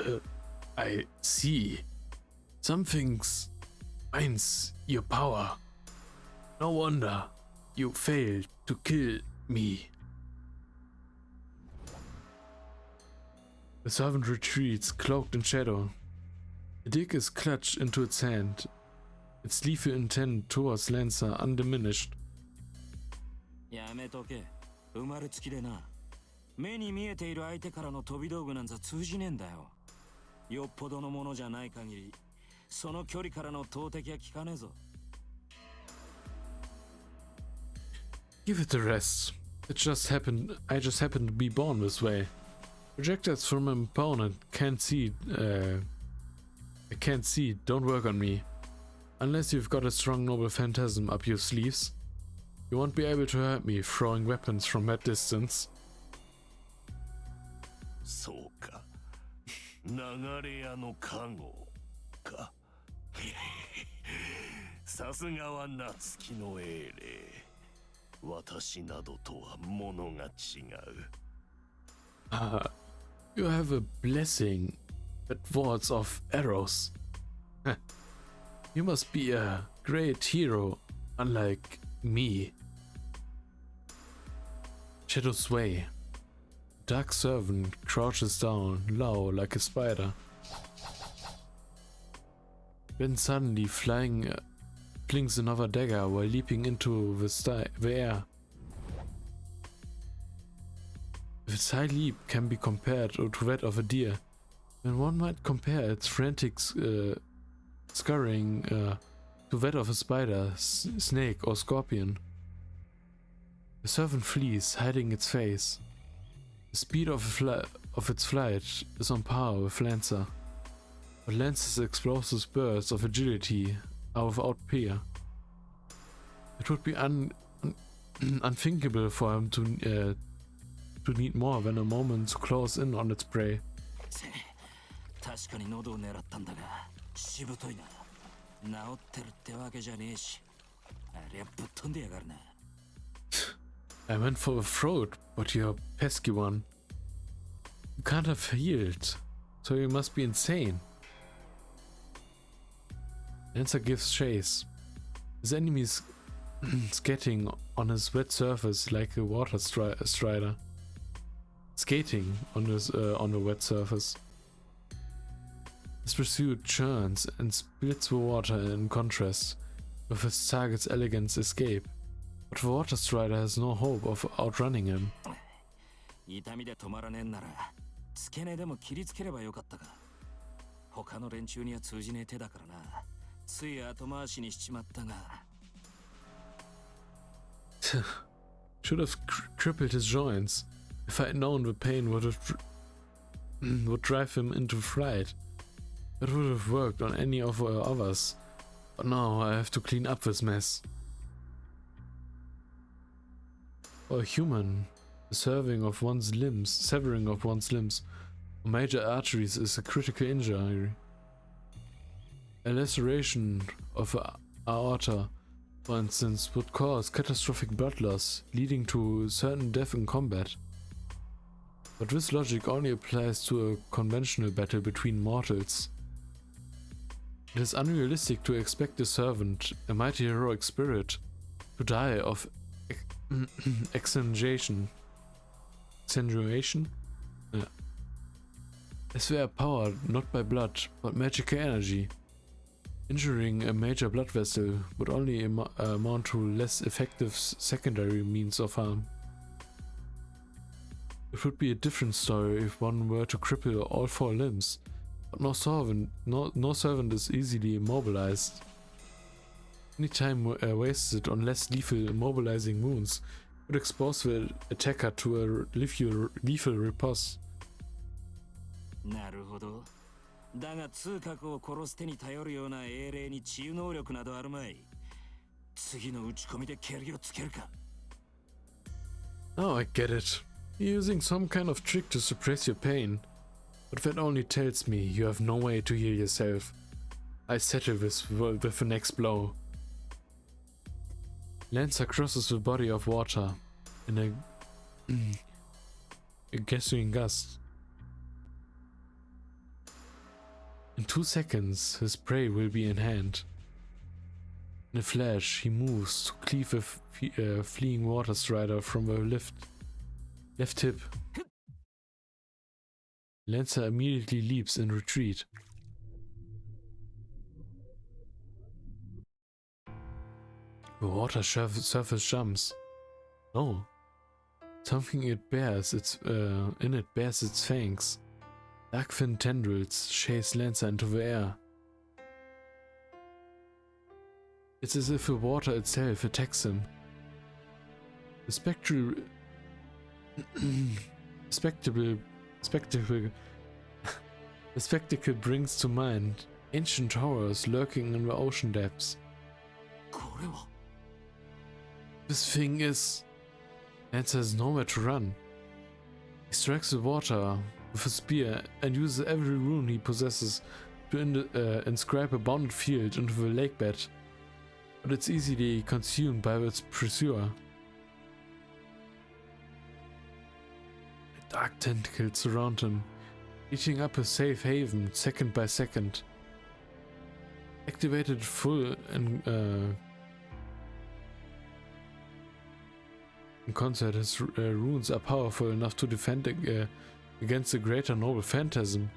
だ。I see. Some things binds your power. No wonder you failed to kill me. The servant retreats, cloaked in shadow. The dick is clutched into its hand, its lethal intent towards Lancer undiminished. やめとけ。生まれつきでな。目に見えている相手からの飛び道具なんざ通じねえんだよ。よっぽどのものじゃない限り、その距離からの投擲は効かねえぞ。Give it a rest. I just happened to be born this way. Projectiles from an opponent can't see. I can't see. Don't work on me. Unless you've got a strong noble phantasm up your sleeves, you won't be able to hurt me throwing weapons from that distance. そうか。流れ屋の加護か。さすがは夏希の英霊。私などとは物が違う。You have a blessing that wards off arrows. You must be a great hero, unlike me. Shadows sway. Dark servant crouches down, low like a spider. Then suddenly flings another dagger while leaping into the air. If its high leap can be compared to that of a deer, then one might compare its frantic scurrying to that of a spider, snake, or scorpion. The servant flees, hiding its face. The speed of its flight is on par with Lancer, but Lancer's explosive bursts of agility are without peer. It would be unthinkable for him to need more than a moment to close in on its prey. 確かに喉を狙ったんだが、しぶといな。治ってるってわけじゃねえし、ありゃぶっ飛んでやがるな。I went for the throat, but you're a pesky one. You can't have healed, so you must be insane. Lancer gives chase. His enemies skating on his wet surface like a water strider. Skating on the wet surface. His pursuit churns and splits the water in contrast with his target's elegant escape, but the water strider has no hope of outrunning him. 痛みで止まらねえんなら、付け根でも切りつければよかったか。他の連中には通じねえ手だからな。つい後回しにしちまったが。Should have crippled his joints. If I had known the pain would drive him into flight. That would have worked on any of the others. But now I have to clean up this mess. For a human, the severing of one's limbs or major arteries is a critical injury. A laceration of the aorta, for instance, would cause catastrophic blood loss, leading to certain death in combat. But this logic only applies to a conventional battle between mortals. It is unrealistic to expect a servant, a mighty heroic spirit, to die of exsanguination. Yeah. As they are powered not by blood, but magical energy. Injuring a major blood vessel would only amount to less effective secondary means of harm. It would be a different story if one were to cripple all four limbs, but no servant is easily immobilized. Any time wasted on less lethal immobilizing wounds would expose the attacker to a lethal riposte. なるほど。だが通覚を殺す手に頼るような英霊に治癒能力などあるまい。次の打ち込みで蹴りをつけるか。Now I get it. You're using some kind of trick to suppress your pain. But that only tells me you have no way to heal yourself. I settle this with the next blow. Lancer crosses the body of water in a gasoline gust. In 2 seconds, his prey will be in hand. In a flash, he moves to cleave a fleeing water strider from a left hip. Lancer immediately leaps in retreat. The water surface jumps. No. Something it bears in it bears its fangs. Dark fin tendrils chase Lancer into the air. It's as if the water itself attacks him. The spectacle brings to mind ancient horrors lurking in the ocean depths. これは This thing is... Lancer has nowhere to run. He strikes the water with a spear and uses every rune he possesses to inscribe a bounded field into the lakebed, but it's easily consumed by its pursuer. Dark tentacles surround him, eating up his safe haven second by second. Activated full and in concert, his runes are powerful enough to defend against the greater noble phantasm,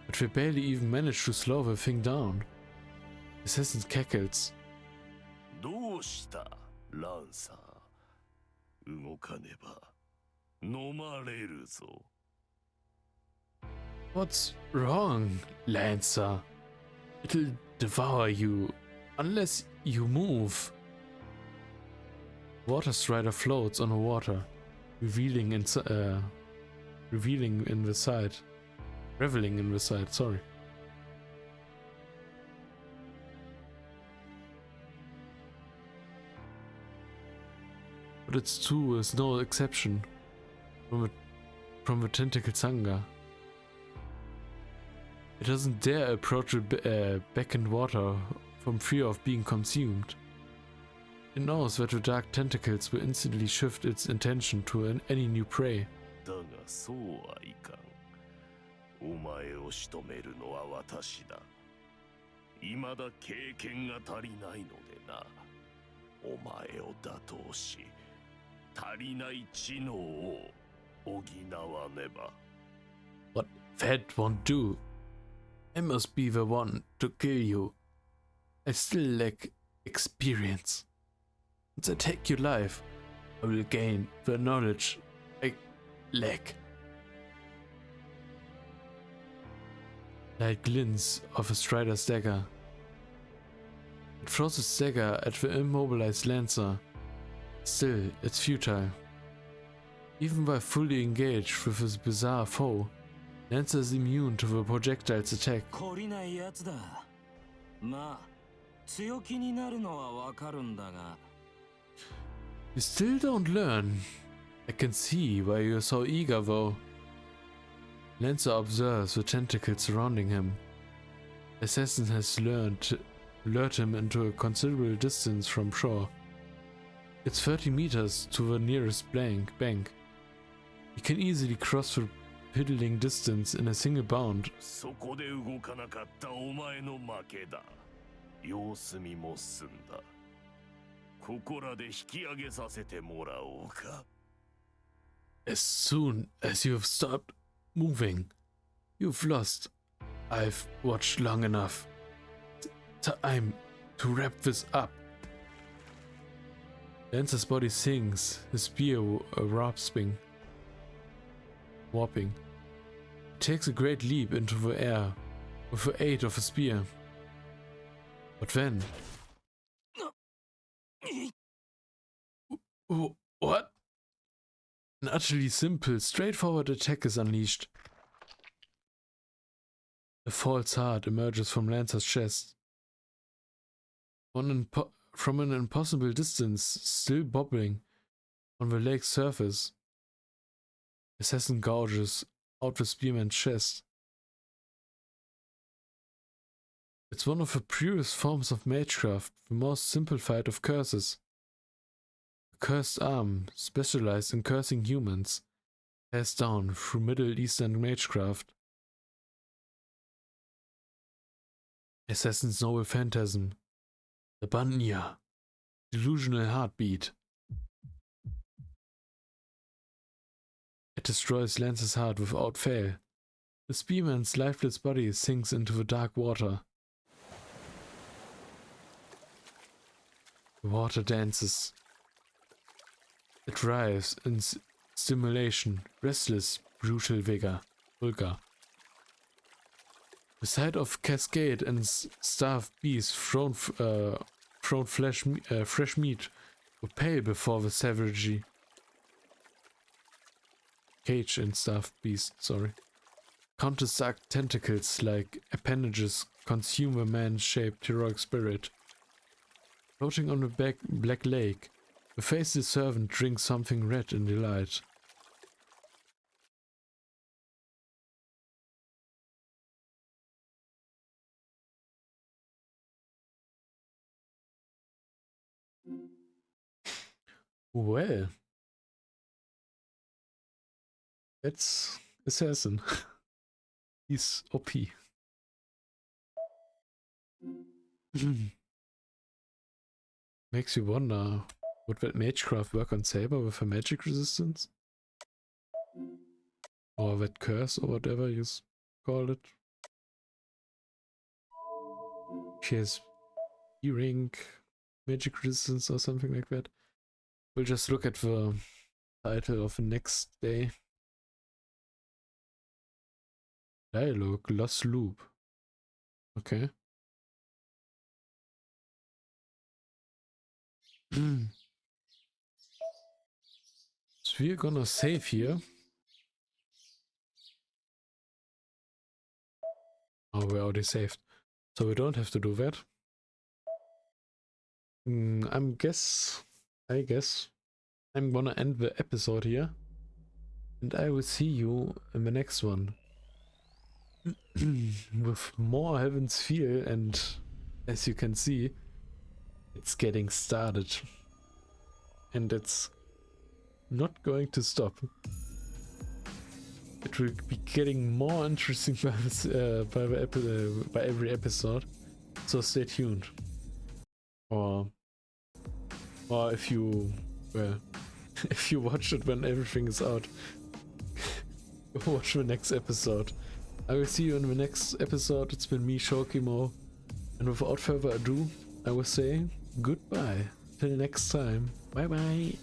but they barely even manage to slow the thing down. Assassin cackles. どうしたランサー動かねば飲まれるぞ What's wrong, Lancer? It'll devour you unless you move. Water Strider floats on the water, reveling in the sight, sorry. But its too is no exception from the tentacle Sangha. It doesn't dare approach the beckoned water from fear of being consumed. It knows that the dark tentacles will instantly shift its intention to any new prey. だがそうはいかんお前を仕留めるのは私だ未だ経験が足りないのでなお前を打倒し足りない知能を補わねば But that won't do. I must be the one to kill you. I still lack experience. Once I take your life, I will gain the knowledge I lack. Light glints of a strider's dagger. It throws its dagger at the immobilized Lancer. Still, it's futile. Even while fully engaged with his bizarre foe, Lancer is immune to the projectile's attack. 懲りないやつだまあ強気になるのはわかるんだが You still don't learn. I can see why you're so eager though. Lancer observes the tentacles surrounding him. Assassin has lured him into a considerable distance from shore. It's 30 meters to the nearest bank. He can easily cross the piddling distance in a single bound. そこで動かなかったお前の負けだ様子見も済んだここらで引き上げさせてもらおうか As soon as you have stopped moving, you've lost. I've watched long enough. Time to wrap this up. Lancer's body sinks, his spear warping. He takes a great leap into the air with the aid of a spear. But then... What? An utterly simple, straightforward attack is unleashed. A false heart emerges from Lancer's chest. From an impossible distance, still bobbing on the lake's surface, Assassin gouges out the spearman's chest. It's one of the purest forms of magecraft, the most simplified of curses. A cursed arm, specialized in cursing humans, passed down through Middle Eastern magecraft. Assassin's noble phantasm, the Banya, delusional heartbeat. It destroys Lance's heart without fail. The spearman's lifeless body sinks into the dark water. The water dances. It writhes in stimulation, restless, brutal vigor. Vulgar. The sight of cascade and starved beasts thrown fresh meat were pale before the savagery. Cage and starved beast, sorry. Countless dark tentacles like appendages consume the man-shaped heroic spirit. Floating on the black lake, the faceless servant drinks something red in delight. Well, that's Assassin. He's OP. Makes you wonder, would that magecraft work on Saber with her magic resistance? Or that curse, or whatever you call it. She has E-Ring, magic resistance or something like that. We'll just look at the title of the next day. Dialogue, Lost Loop. Okay. So we're gonna save here. Oh, we already saved. So we don't have to do that. I guess I'm gonna end the episode here. And I will see you in the next one. With more Heaven's Feel, and as you can see, it's getting started. And it's not going to stop. It will be getting more interesting by every episode. So stay tuned. Or if you, well, if you watch it when everything is out, watch the next episode. I will see you in the next episode. It's been me, Shokimo. And without further ado, I will say goodbye. Till next time. Bye bye.